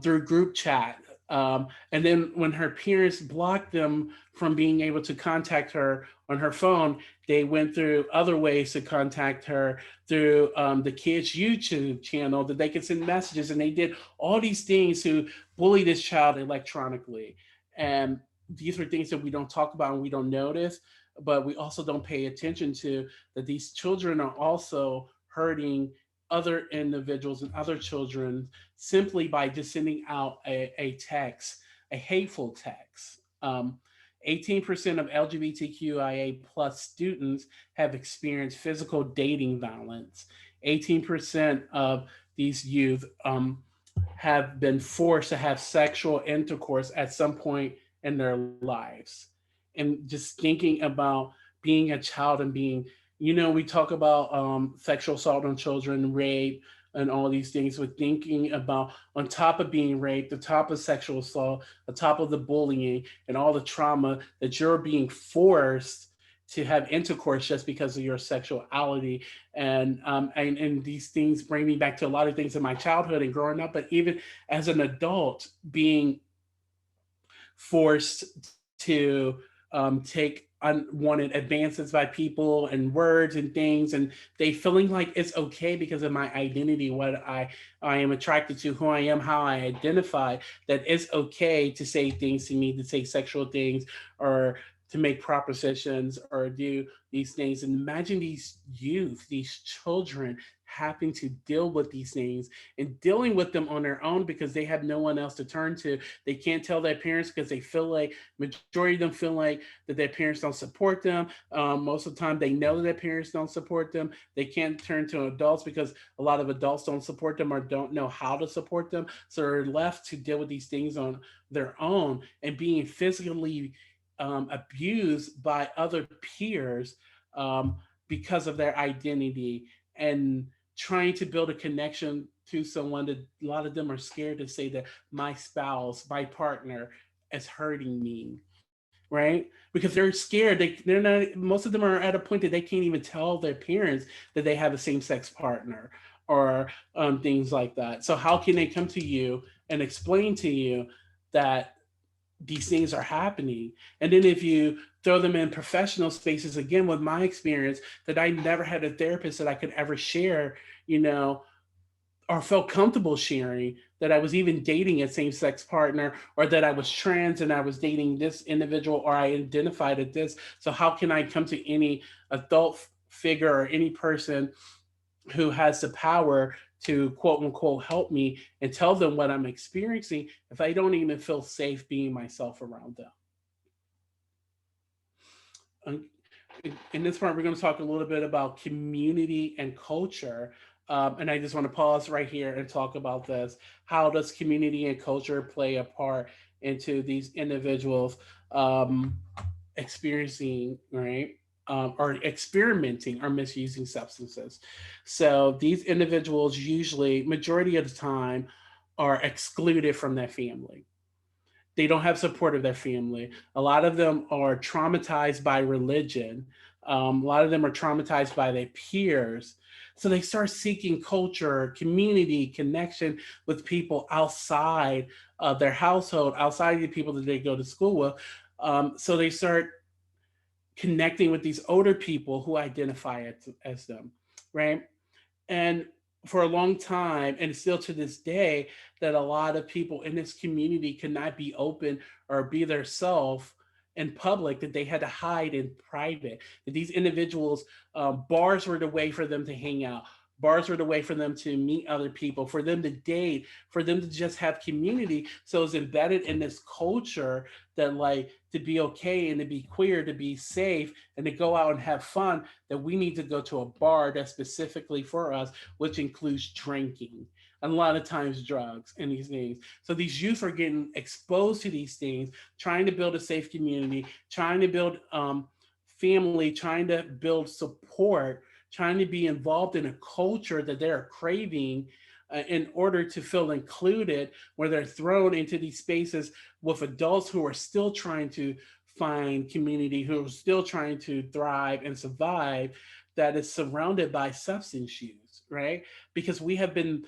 through group chat. And then when her parents blocked them from being able to contact her on her phone, they went through other ways to contact her through the kids' YouTube channel that they could send messages, and they did all these things to bully this child electronically. And these are things that we don't talk about and we don't notice, but we also don't pay attention to, that these children are also hurting other individuals and other children simply by just sending out a text, a hateful text. 18% of LGBTQIA plus students have experienced physical dating violence. 18% of these youth have been forced to have sexual intercourse at some point in their lives. And just thinking about being a child and being, we talk about sexual assault on children, rape, and all these things. We're thinking about, on top of being raped, on top of sexual assault, on top of the bullying and all the trauma, that you're being forced to have intercourse just because of your sexuality. And these things bring me back to a lot of things in my childhood and growing up, but even as an adult, being forced to take unwanted advances by people and words and things, and they feeling like it's okay because of my identity, what I am attracted to, who I am, how I identify, that it's okay to say things to me, to say sexual things, or to make propositions or do these things. And imagine these youth, these children, having to deal with these things and dealing with them on their own because they have no one else to turn to. They can't tell their parents because they feel like, majority of them feel like that their parents don't support them. Most of the time, they know that their parents don't support them. They can't turn to adults because a lot of adults don't support them or don't know how to support them. So they're left to deal with these things on their own, and being physically abused by other peers um, because of their identity, and trying to build a connection to someone that a lot of them are scared to say that my spouse, my partner is hurting me, right? Because they're scared. They're not, most of them are at a point that they can't even tell their parents that they have a same-sex partner, or things like that. So how can they come to you and explain to you that these things are happening? And then if you throw them in professional spaces, again, with my experience, that I never had a therapist that I could ever share, you know, or felt comfortable sharing, that I was even dating a same sex partner, or that I was trans and I was dating this individual, or I identified as this. So, how can I come to any adult figure or any person who has the power to quote unquote help me and tell them what I'm experiencing if I don't even feel safe being myself around them? In this part, we're going to talk a little bit about community and culture. And I just want to pause right here and talk about this. How does community and culture play a part into these individuals um, experiencing, right? Or experimenting or misusing substances. So these individuals usually, majority of the time, are excluded from their family. They don't have support of their family. A lot of them are traumatized by religion. A lot of them are traumatized by their peers. So they start seeking culture, community, connection with people outside of their household, outside of the people that they go to school with. So they start connecting with these older people who identify as them, right? And for a long time, and still to this day, that a lot of people in this community could not be open or be their self in public, that they had to hide in private, that these individuals, bars were the way for them to hang out, bars were the way for them to meet other people, for them to date, for them to just have community. So it's embedded in this culture that, like, to be okay and to be queer, to be safe and to go out and have fun, that we need to go to a bar that's specifically for us, which includes drinking. a lot of times drugs and these things. So these youth are getting exposed to these things, trying to build a safe community, trying to build family, trying to build support, trying to be involved in a culture that they're craving in order to feel included, where they're thrown into these spaces with adults who are still trying to find community, who are still trying to thrive and survive, that is surrounded by substance use, right? Because we have been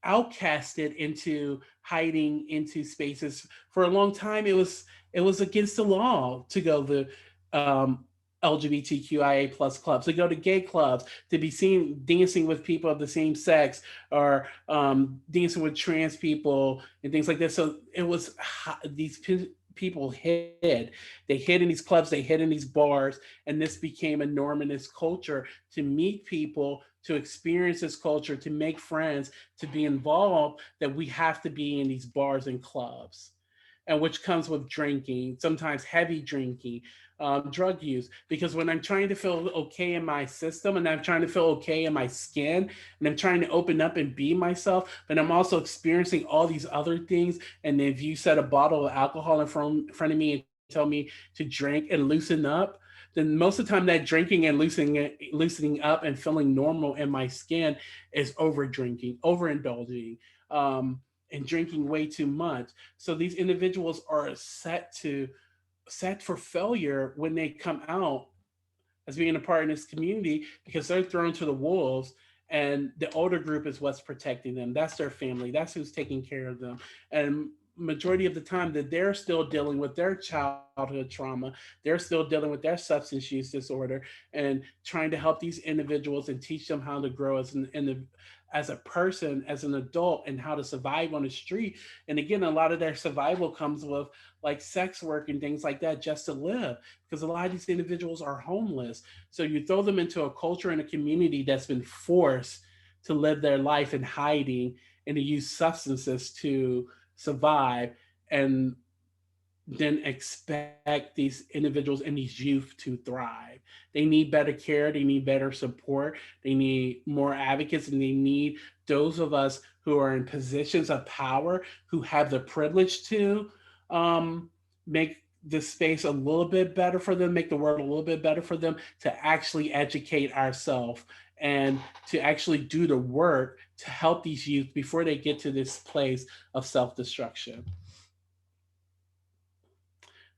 outcasted into hiding into spaces for a long time. It was against the law to go to LGBTQIA plus clubs, to go to gay clubs, to be seen dancing with people of the same sex, or dancing with trans people and things like this. So it was these people hid. They hid in these clubs, they hid in these bars, and this became a norm in this culture to meet people, to experience this culture, to make friends, to be involved, that we have to be in these bars and clubs, and which comes with drinking, sometimes heavy drinking, drug use. Because when I'm trying to feel okay in my system, and I'm trying to feel okay in my skin, and I'm trying to open up and be myself, but I'm also experiencing all these other things. And if you set a bottle of alcohol in front of me and tell me to drink and loosen up, then most of the time that drinking and loosening up and feeling normal in my skin is over drinking, overindulging, and drinking way too much. So these individuals are set for failure when they come out as being a part of this community, because they're thrown to the wolves, and the older group is what's protecting them. That's their family, that's who's taking care of them. And majority of the time that they're still dealing with their childhood trauma, they're still dealing with their substance use disorder, and trying to help these individuals and teach them how to grow as a person, as an adult, and how to survive on the street. And again, a lot of their survival comes with like sex work and things like that, just to live, because a lot of these individuals are homeless. So you throw them into a culture and a community that's been forced to live their life in hiding and to use substances to survive, and then expect these individuals and these youth to thrive. They need better care, they need better support, they need more advocates, and they need those of us who are in positions of power, who have the privilege to make the space a little bit better for them, make the world a little bit better for them, to actually educate ourselves and to actually do the work to help these youth before they get to this place of self destruction.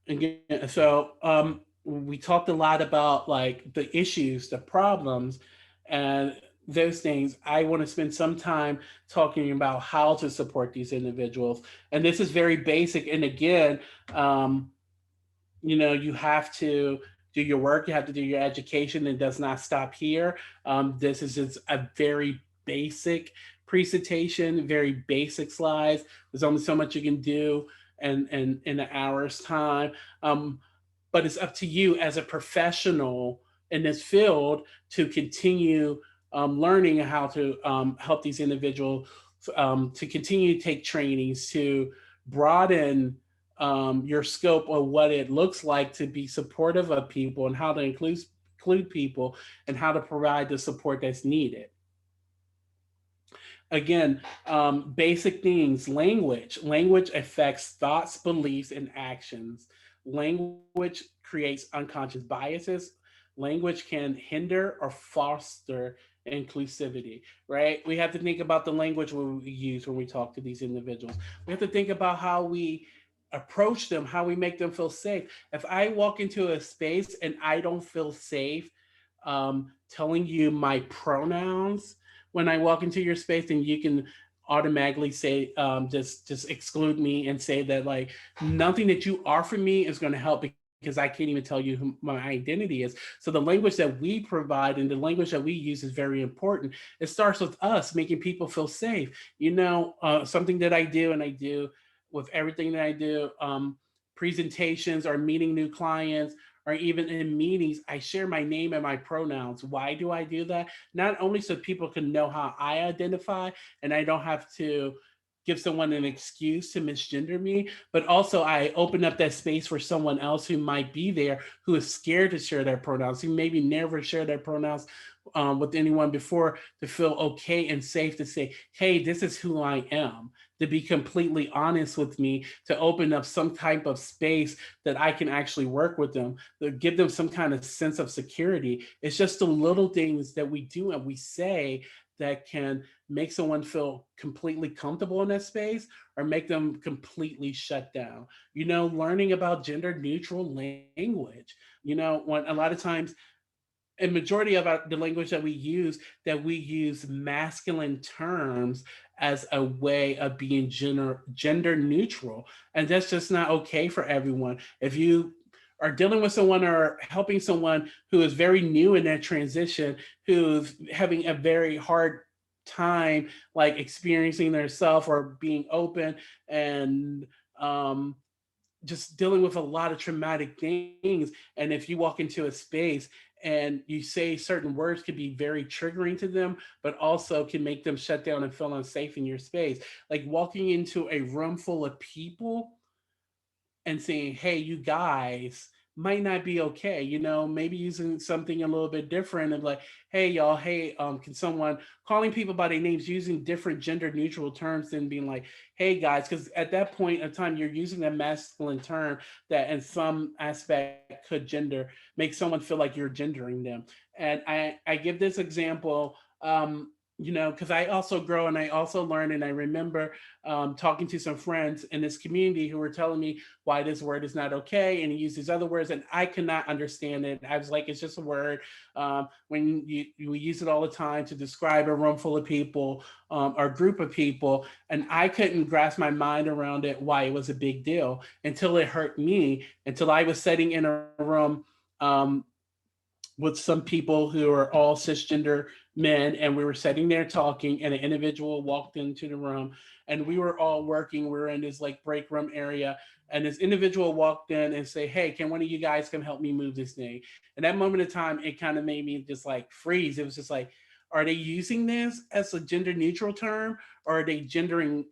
Again, so we talked a lot about like the issues, the problems, and those things. I want to spend some time talking about how to support these individuals. And this is very basic. And again, um, you have to do your work, you have to do your education. It does not stop here. This is just a very basic presentation, very basic slides. There's only so much you can do and in an hour's time. Um, but it's up to you as a professional in this field to continue learning how to help these individuals, to continue to take trainings, to broaden your scope of what it looks like to be supportive of people, and how to include people, and how to provide the support that's needed. Again, basic things. Language affects thoughts, beliefs, and actions. Language creates unconscious biases. Language can hinder or foster inclusivity, right? We have to think about the language we use when we talk to these individuals. We have to think about how we approach them, how we make them feel safe. If I walk into a space and I don't feel safe telling you my pronouns when I walk into your space, and you can automatically say, just exclude me and say that like nothing that you offer me is going to help, because I can't even tell you who my identity is. So the language that we provide and the language that we use is very important. It starts with us making people feel safe. Something that I do, and I do with everything that I do, presentations or meeting new clients, or even in meetings, I share my name and my pronouns. Why do I do that? Not only so people can know how I identify, and I don't have to give someone an excuse to misgender me, but also I open up that space for someone else who might be there, who is scared to share their pronouns, who maybe never share their pronouns with anyone before, to feel okay and safe to say, hey, this is who I am, to be completely honest with me, to open up some type of space that I can actually work with them, to give them some kind of sense of security. It's just the little things that we do and we say that can make someone feel completely comfortable in that space or make them completely shut down. Learning about gender neutral language. When a lot of times, a majority of the language that we use masculine terms as a way of being gender neutral, and that's just not okay for everyone. If you are dealing with someone or helping someone who is very new in that transition, who's having a very hard time like experiencing their self or being open, and um, just dealing with a lot of traumatic things. And if you walk into a space and you say certain words, could be very triggering to them, but also can make them shut down and feel unsafe in your space. Like walking into a room full of people and saying, hey, you guys might not be okay. Maybe using something a little bit different and like, hey, y'all, hey, can someone calling people by their names, using different gender neutral terms than being like, hey, guys, because at that point in time, you're using a masculine term that in some aspect could make someone feel like you're gendering them. And I give this example. Because I also grow and I also learn, and I remember talking to some friends in this community who were telling me why this word is not okay, and he used these other words, and I could not understand it. I was like, it's just a word. When we use it all the time to describe a room full of people or group of people, and I couldn't grasp my mind around it why it was a big deal until it hurt me, until I was sitting in a room. Um, with some people who are all cisgender men, and we were sitting there talking, and an individual walked into the room, and we were all working. We were in this like break room area, and this individual walked in and say, hey, can one of you guys come help me move this thing? And that moment of time, it kind of made me just like freeze. It was just like, are they using this as a gender neutral term, or are they gendering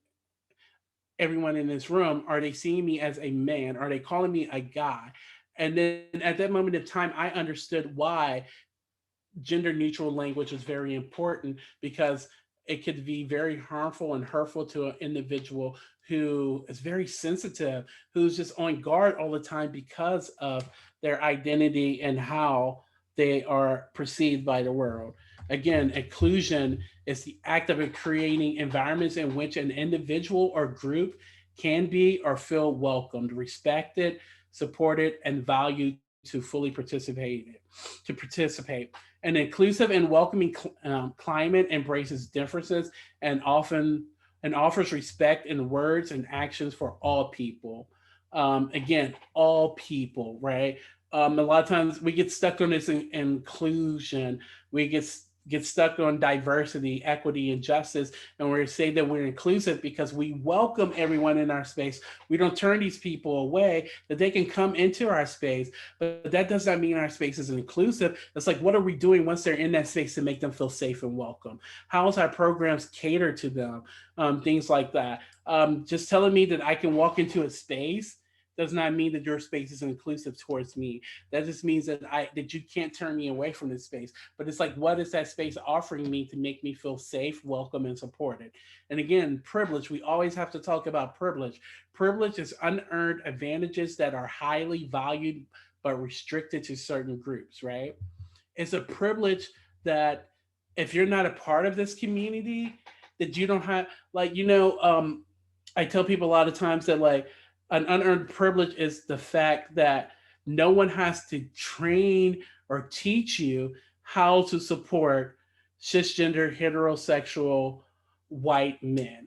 everyone in this room? Are they seeing me as a man? Are they calling me a guy? And then at that moment of time, I understood why gender neutral language is very important, because it could be very harmful and hurtful to an individual who is very sensitive, who's just on guard all the time because of their identity and how they are perceived by the world. Again, inclusion is the act of creating environments in which an individual or group can be or feel welcomed, respected, supported, and valued to fully participate. An inclusive and welcoming climate embraces differences and often and offers respect in words and actions for all people. Again, all people, right? A lot of times we get stuck on this inclusion. We get stuck on diversity, equity, and justice, and we say that we're inclusive because we welcome everyone in our space. We don't turn these people away, that they can come into our space, but that does not mean our space is inclusive. It's like, what are we doing once they're in that space to make them feel safe and welcome? How is our programs catered to them? Things like that. Just telling me that I can walk into a space does not mean that your space is inclusive towards me. That just means that you can't turn me away from this space. But it's like, what is that space offering me to make me feel safe, welcome, and supported? And again, privilege. We always have to talk about privilege. Privilege is unearned advantages that are highly valued but restricted to certain groups, right? It's a privilege that if you're not a part of this community, that you don't have, like, I tell people a lot of times that like an unearned privilege is the fact that no one has to train or teach you how to support cisgender heterosexual white men,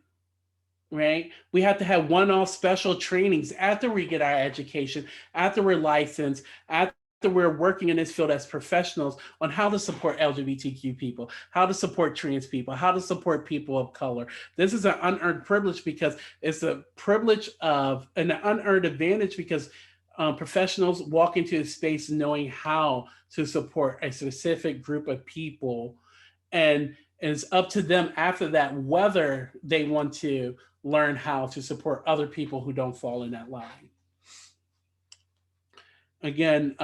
right? We have to have one-off special trainings after we get our education, after we're licensed, after we're working in this field as professionals, on how to support LGBTQ people, how to support trans people, how to support people of color. This is an unearned privilege because it's a privilege of an unearned advantage because professionals walk into a space knowing how to support a specific group of people, and it's up to them after that whether they want to learn how to support other people who don't fall in that line. Again,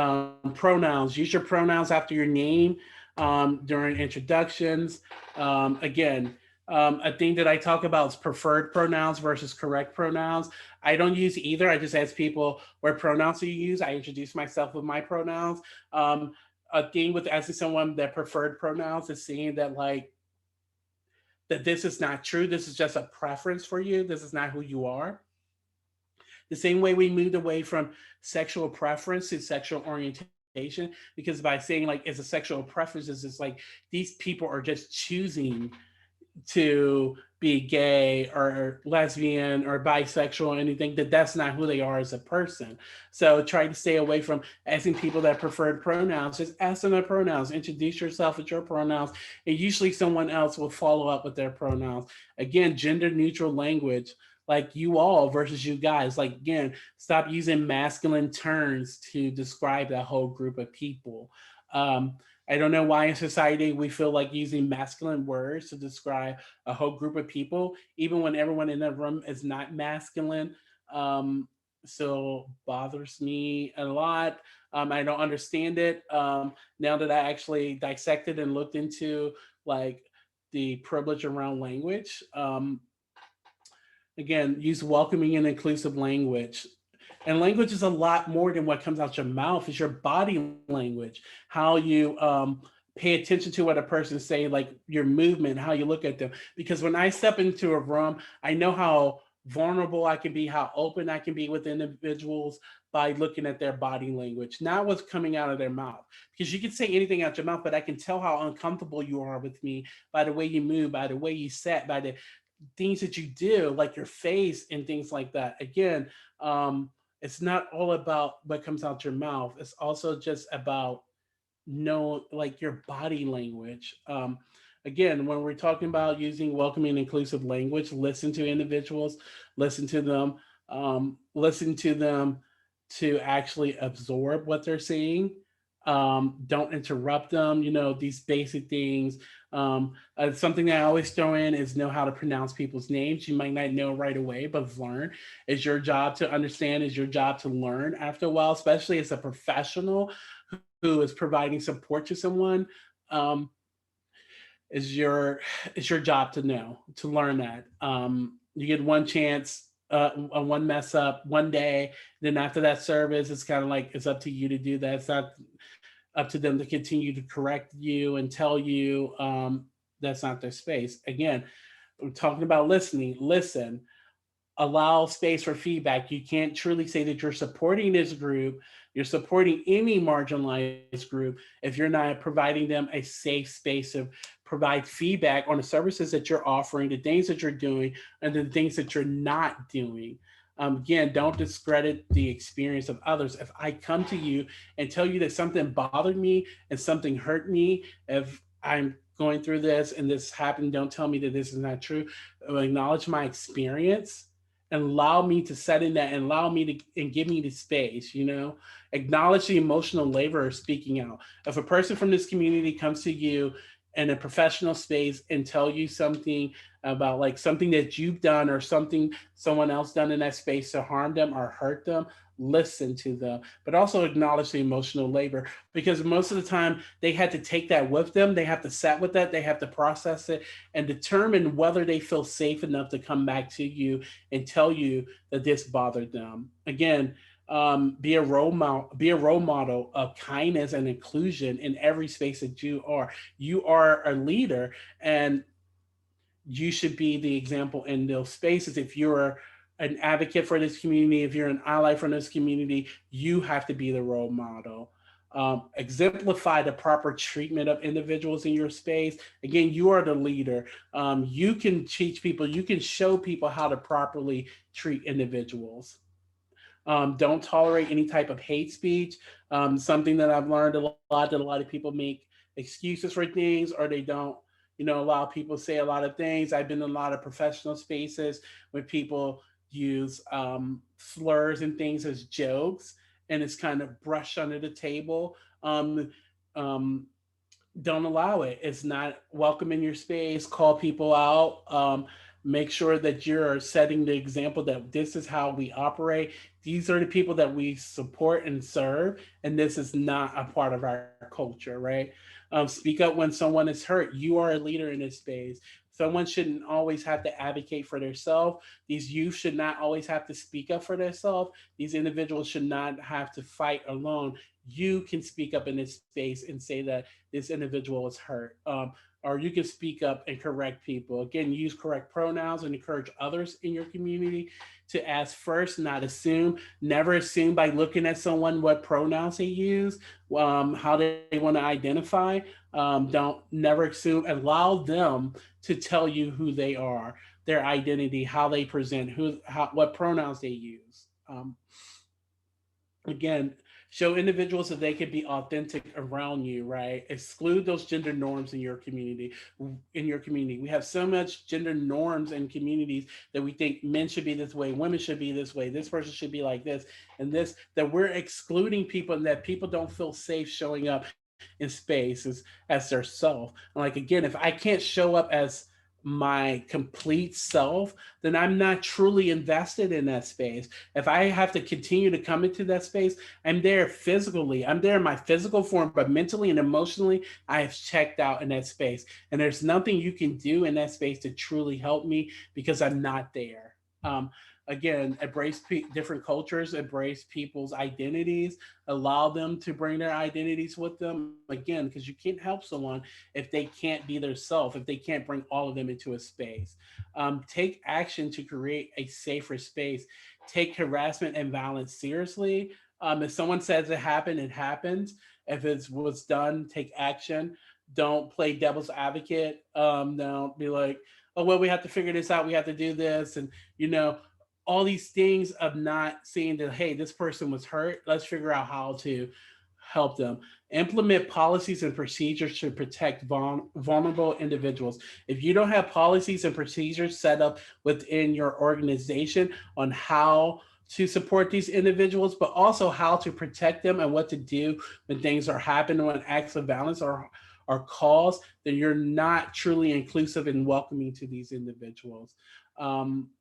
pronouns. Use your pronouns after your name. during introductions. Again, a thing that I talk about is preferred pronouns versus correct pronouns. I don't use either. I just ask people what pronouns do you use. I introduce myself with my pronouns. Um, a thing with asking someone their preferred pronouns is seeing that that this is not true. This is just a preference for you. This is not who you are. The same way we moved away from sexual preference to sexual orientation, because by saying like it's a sexual preference, it's just like these people are just choosing to be gay or lesbian or bisexual or anything, that's not who they are as a person. So try to stay away from asking people that preferred pronouns. Just ask them their pronouns, introduce yourself with your pronouns, and usually someone else will follow up with their pronouns. Again, gender neutral language, like you all versus you guys. Like, again, stop using masculine terms to describe that whole group of people. um, I don't know why in society we feel like using masculine words to describe a whole group of people, even when everyone in the room is not masculine. Um, so bothers me a lot. I don't understand it. Now that I actually dissected and looked into like the privilege around language. Again, use welcoming and inclusive language. And language is a lot more than what comes out your mouth. It's your body language, how you pay attention to what a person's saying, like your movement, how you look at them. Because when I step into a room, I know how vulnerable I can be, how open I can be with individuals by looking at their body language, not what's coming out of their mouth. Because you can say anything out your mouth, but I can tell how uncomfortable you are with me by the way you move, by the way you sit, by the things that you do, like your face and things like that. Again, it's not all about what comes out your mouth. It's also just about like your body language. Again, when we're talking about using welcoming and inclusive language, listen to individuals, listen to them, listen to them to actually absorb what they're saying. Don't interrupt them. These basic things. Something that I always throw in is know how to pronounce people's names. You might not know right away, but learn. It's your job to understand. It's your job to learn after a while, especially as a professional who is providing support to someone. Um, is your it's your job to know, to learn that. You get one chance, one mess up one day, then after that service, it's kind of like it's up to you to do that. It's not up to them to continue to correct you and tell you that's not their space. Again, we're talking about listening. Listen, allow space for feedback. You can't truly say that you're supporting this group, you're supporting any marginalized group, if you're not providing them a safe space to provide feedback on the services that you're offering, the things that you're doing, and the things that you're not doing. Again, don't discredit the experience of others. If I come to you and tell you that something bothered me and something hurt me, if I'm going through this and this happened, don't tell me that this is not true. Acknowledge my experience and allow me to set in that and allow me to and give me the space. Acknowledge the emotional labor of speaking out. If a person from this community comes to you in a professional space and tell you something about like something that you've done or something someone else done in that space to harm them or hurt them, listen to them, but also acknowledge the emotional labor, because most of the time they had to take that with them. They have to sit with that, they have to process it and determine whether they feel safe enough to come back to you and tell you that this bothered them. Again, be a role model of kindness and inclusion in every space that you are a leader, and you should be the example in those spaces. If you're an advocate for this community, if you're an ally for this community, you have to be the role model. Exemplify the proper treatment of individuals in your space. Again, you are the leader. You can teach people, you can show people how to properly treat individuals. Don't tolerate any type of hate speech. Something that I've learned a lot, that a lot of people make excuses for things, or they don't, allow people to say a lot of things. I've been in a lot of professional spaces where people use slurs and things as jokes, and it's kind of brushed under the table. Um, don't allow it. It's not welcome in your space. Call people out. Make sure that you're setting the example that this is how we operate. These are the people that we support and serve, and this is not a part of our culture, right? Speak up when someone is hurt. You are a leader in this space. Someone shouldn't always have to advocate for themselves. These youth should not always have to speak up for themselves. These individuals should not have to fight alone. You can speak up in this space and say that this individual is hurt. Or you can speak up and correct people. Again, use correct pronouns and encourage others in your community to ask first, not assume. Never assume by looking at someone what pronouns they use, how they want to identify. Don't never assume. Allow them to tell you who they are, their identity, how they present, what pronouns they use. Again, show individuals that they can be authentic around you, right? Exclude those gender norms in your community. We have so much gender norms in communities that we think men should be this way, women should be this way, this person should be like this, and this, that we're excluding people, and that people don't feel safe showing up in spaces as their self. Like, again, if I can't show up as my complete self, then I'm not truly invested in that space. If I have to continue to come into that space, I'm there physically, I'm there in my physical form, but mentally and emotionally, I have checked out in that space. And there's nothing you can do in that space to truly help me because I'm not there. Again, embrace different cultures, embrace people's identities, allow them to bring their identities with them. Again, because you can't help someone if they can't be their self, if they can't bring all of them into a space. Take action to create a safer space. Take harassment and violence seriously. If someone says it happened, it happens. If it was done, take action. Don't play devil's advocate. Don't be like, oh, well, we have to figure this out. We have to do this. And, you know, all these things of not seeing that, hey, this person was hurt. Let's figure out how to help them. Implement policies and procedures to protect vulnerable individuals. If you don't have policies and procedures set up within your organization on how to support these individuals, but also how to protect them and what to do when things are happening, when acts of violence are caused, then you're not truly inclusive and welcoming to these individuals. Um,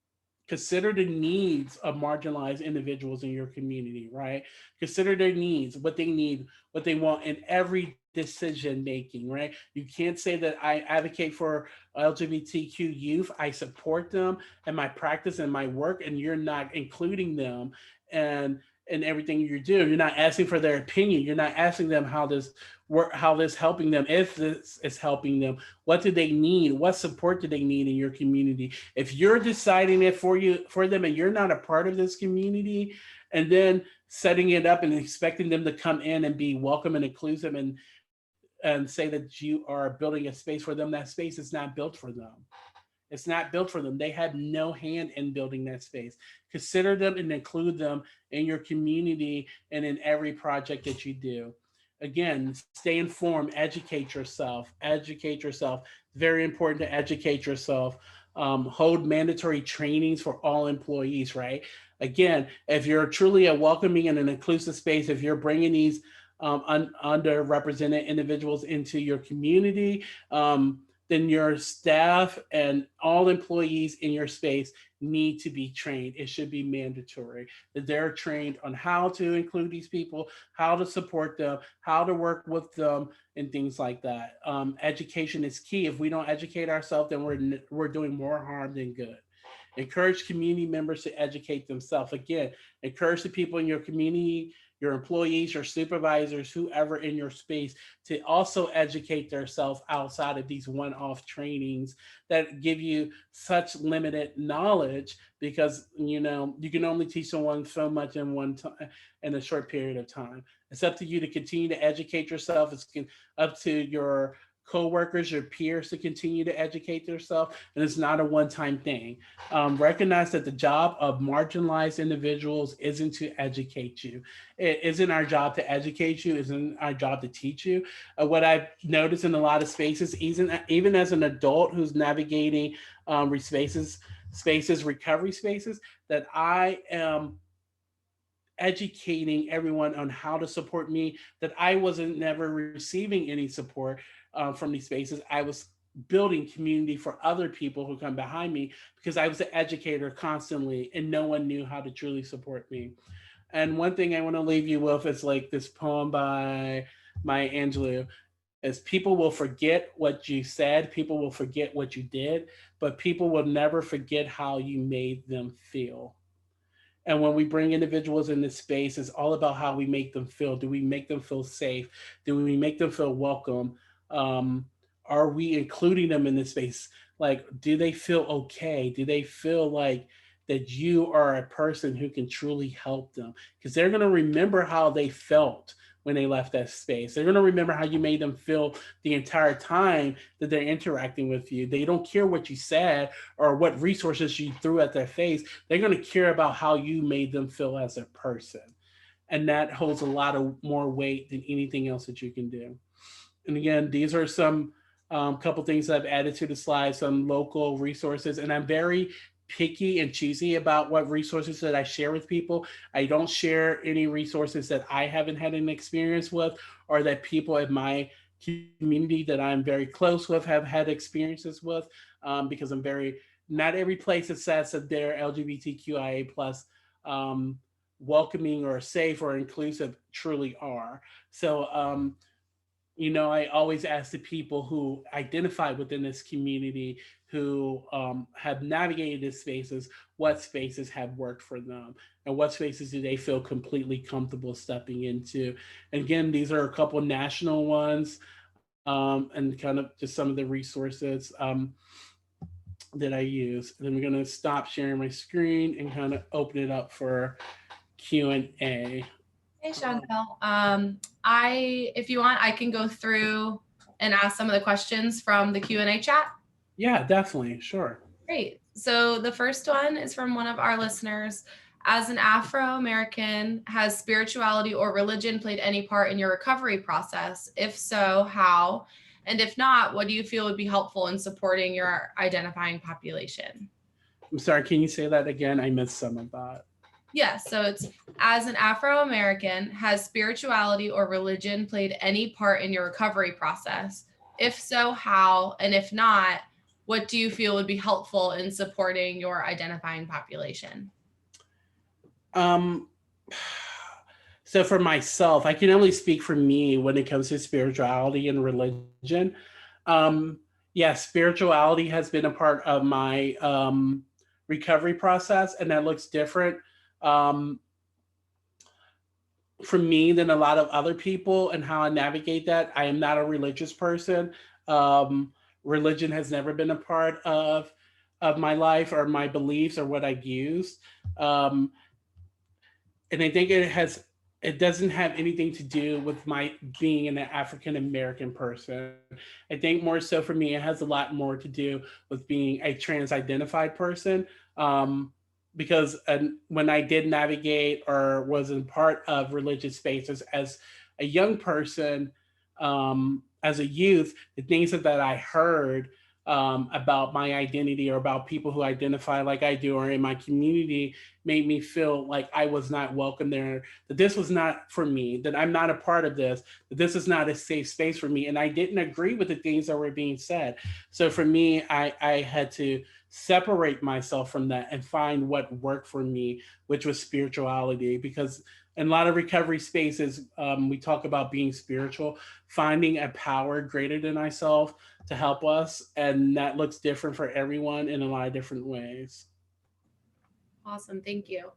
Consider the needs of marginalized individuals in your community, right? Consider their needs, what they need, what they want in every decision making, right? You can't say that I advocate for LGBTQ youth, I support them in my practice and my work, and you're not including them and in everything you do. You're not asking for their opinion. You're not asking them how this work, how this helping them, if this is helping them. What do they need? What support do they need in your community? If you're deciding it for them and you're not a part of this community, and then setting it up and expecting them to come in and be welcome and inclusive and say that you are building a space for them, that space is not built for them. It's not built for them. They had no hand in building that space. Consider them and include them in your community and in every project that you do. Again, stay informed, educate yourself, educate yourself. It's very important to educate yourself. Hold mandatory trainings for all employees, right? Again, if you're truly a welcoming and an inclusive space, if you're bringing these underrepresented individuals into your community, then your staff and all employees in your space need to be trained. It should be mandatory that they're trained on how to include these people, how to support them, how to work with them, and things like that. Education is key. If we don't educate ourselves, then we're doing more harm than good. Encourage community members to educate themselves. Again, encourage the people in your community, your employees, your supervisors, whoever in your space, to also educate themselves outside of these one-off trainings that give you such limited knowledge, because you can only teach someone so much in one time, in a short period of time. It's up to you to continue to educate yourself. It's up to your co-workers, your peers, to continue to educate themselves, and it's not a one-time thing. Recognize that the job of marginalized individuals isn't to educate you. It isn't our job to educate you. It isn't our job to teach you. What I've noticed in a lot of spaces, even as an adult who's navigating spaces, recovery spaces, that I am educating everyone on how to support me, that I wasn't never receiving any support from these spaces. I was building community for other people who come behind me, because I was an educator constantly and no one knew how to truly support me. And one thing I want to leave you with is like this poem by Maya Angelou, is people will forget what you said, people will forget what you did, but people will never forget how you made them feel. And when we bring individuals in this space, it's all about how we make them feel. Do we make them feel safe? Do we make them feel welcome? Um, are we including them in this space? Like, do they feel okay? Do they feel like that you are a person who can truly help them? Because they're going to remember how they felt when they left that space. They're going to remember how you made them feel the entire time that they're interacting with you. They don't care what you said or what resources you threw at their face. They're going to care about how you made them feel as a person. And that holds a lot of more weight than anything else that you can do. And again, these are some couple things that I've added to the slide, some local resources. And I'm very picky and choosy about what resources that I share with people. I don't share any resources that I haven't had an experience with, or that people in my community that I'm very close with have had experiences with, because I'm very, not every place that says that they're LGBTQIA plus welcoming or safe or inclusive truly are. So I always ask the people who identify within this community, who have navigated these spaces, what spaces have worked for them, and what spaces do they feel completely comfortable stepping into. And again, these are a couple national ones, and kind of just some of the resources that I use. And then we're going to stop sharing my screen and kind of open it up for Q&A. Hey, Shauntelle. If you want, I can go through and ask some of the questions from the Q&A chat. Yeah, definitely. Sure. Great. So the first one is from one of our listeners. As an Afro-American, has spirituality or religion played any part in your recovery process? If so, how? And if not, what do you feel would be helpful in supporting your identifying population? I'm sorry, can you say that again? I missed some of that. Yes, so it's, as an Afro-American, has spirituality or religion played any part in your recovery process? If so, how? And if not, what do you feel would be helpful in supporting your identifying population? So for myself, I can only speak for me when it comes to spirituality and religion. Yeah, spirituality has been a part of my recovery process, and that looks different um, for me than a lot of other people, and how I navigate that. I am not a religious person. Religion has never been a part of my life or my beliefs or what I've used. And I think it doesn't have anything to do with my being an African American person. I think more so for me, it has a lot more to do with being a trans identified person. Because when I did navigate or was in part of religious spaces as a young person, as a youth, the things that I heard about my identity or about people who identify like I do or in my community made me feel like I was not welcome there, that this was not for me, that I'm not a part of this, that this is not a safe space for me. And I didn't agree with the things that were being said. So for me, I had to separate myself from that and find what worked for me, which was spirituality. Because in a lot of recovery spaces, we talk about being spiritual, finding a power greater than ourselves to help us. And that looks different for everyone in a lot of different ways. Awesome. Thank you.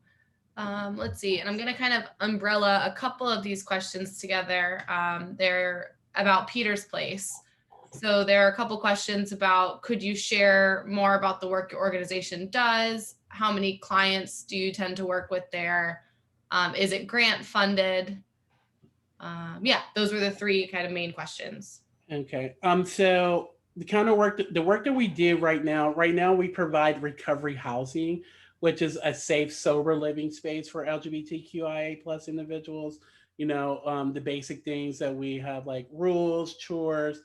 Let's see. And I'm going to kind of umbrella a couple of these questions together. They're about Peter's Place. So there are a couple questions about, could you share more about the work your organization does? How many clients do you tend to work with there? Is it grant funded? Yeah, those were the three kind of main questions. Okay. So the kind of work that we do right now we provide recovery housing, which is a safe, sober living space for LGBTQIA plus individuals. The basic things that we have, like rules, chores,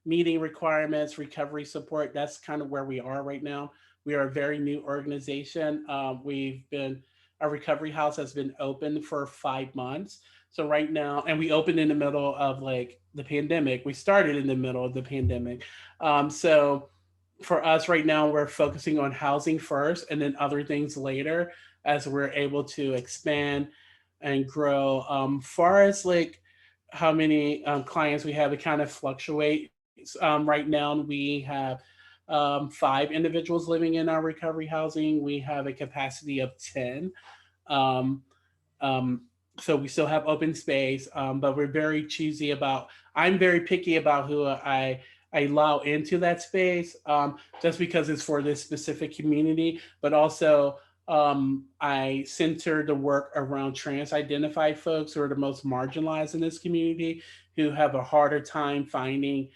meeting requirements, recovery support. That's kind of where we are right now. We are a very new organization. Our recovery house has been open for 5 months. So right now, and we opened in the middle of like the pandemic. We started in the middle of the pandemic. So for us right now, we're focusing on housing first and then other things later as we're able to expand and grow. Far as like how many clients we have, it kind of fluctuates. Right now, we have 5 individuals living in our recovery housing. We have a capacity of 10. Um, um, so we still have open space, but we're very choosy about. I'm very picky about who I allow into that space, just because it's for this specific community. But also, I center the work around trans identified folks who are the most marginalized in this community, who have a harder time finding.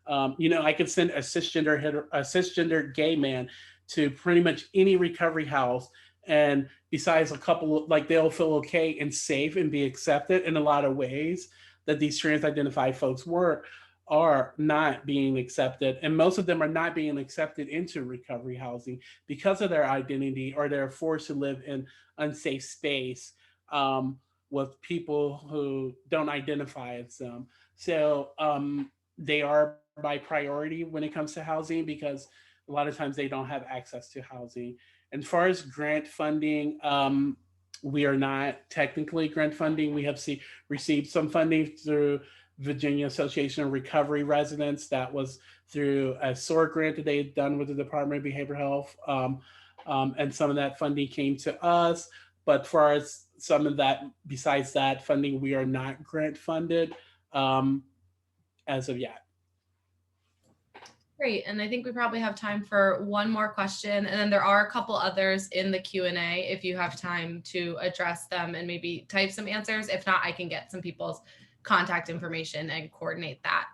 I could send a cisgender gay man to pretty much any recovery house, and besides a couple of, like, they'll feel okay and safe and be accepted in a lot of ways that these trans identified folks are not being accepted, and most of them are not being accepted into recovery housing because of their identity, or they're forced to live in unsafe space, with people who don't identify as them. So they are my priority when it comes to housing, because a lot of times they don't have access to housing. And far as grant funding, we are not technically grant funding. We have received some funding through Virginia Association of Recovery Residents. That was through a SOAR grant that they had done with the Department of Behavioral Health. And some of that funding came to us. But far as some of that, besides that funding, we are not grant funded as of yet. Great. And I think we probably have time for one more question. And then there are a couple others in the Q&A if you have time to address them and maybe type some answers. If not, I can get some people's contact information and coordinate that.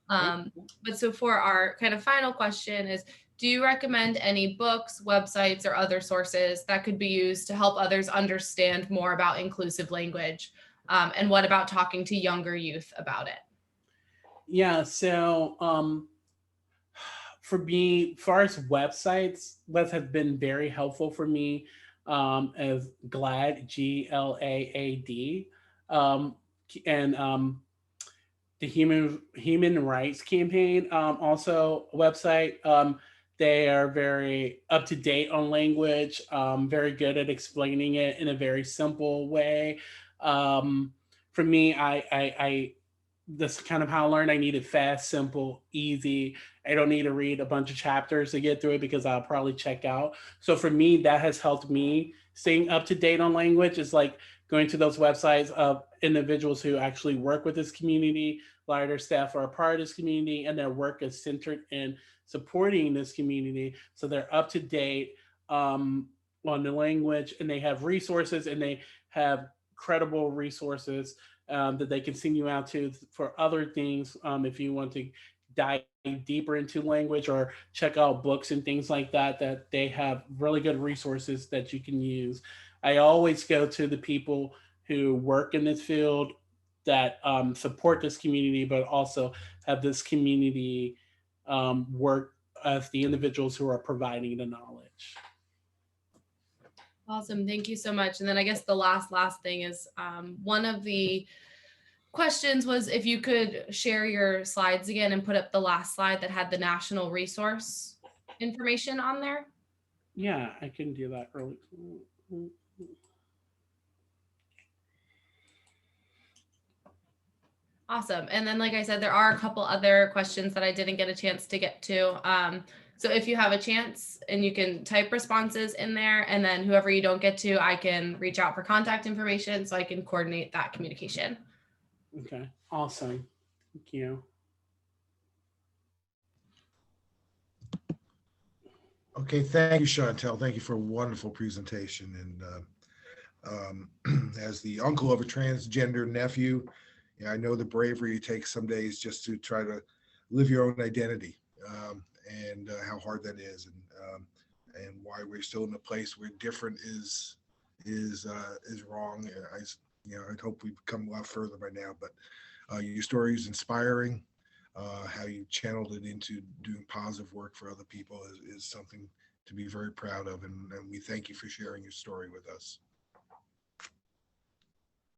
But so for our kind of final question is, do you recommend any books, websites, or other sources that could be used to help others understand more about inclusive language? And what about talking to younger youth about it? Yeah, so for me, far as websites, what has been very helpful for me, is GLAAD, GLAAD, um, and the Human Rights Campaign, also a website. They are very up to date on language, very good at explaining it in a very simple way. Um, for me, I that's kind of how I learned. I needed fast, simple, easy. I don't need to read a bunch of chapters to get through it because I'll probably check out. So for me, that has helped me staying up to date on language. Is like going to those websites of individuals who actually work with this community. A lot of their staff are a part of this community, and their work is centered in supporting this community. So they're up to date on the language, and they have resources, and they have credible resources that they can send you out to for other things, if you want to dive deeper into language or check out books and things like that. That they have really good resources that you can use. I always go to the people who work in this field that support this community, but also have this community work as the individuals who are providing the knowledge. Awesome. Thank you so much. And then I guess the last thing is, one of the questions was if you could share your slides again and put up the last slide that had the national resource information on there. Yeah, I can do that early. Awesome. And then, like I said, there are a couple other questions that I didn't get a chance to get to. So if you have a chance, and you can type responses in there, and then whoever you don't get to, I can reach out for contact information so I can coordinate that communication. Okay, awesome. Thank you. Okay, thank you, Shauntelle. Thank you for a wonderful presentation. And as the uncle of a transgender nephew, yeah, I know the bravery it takes some days just to try to live your own identity, and how hard that is, and why we're still in a place where different is wrong. I'd hope we've come a lot further by now. But your story is inspiring. How you channeled it into doing positive work for other people is something to be very proud of, and we thank you for sharing your story with us.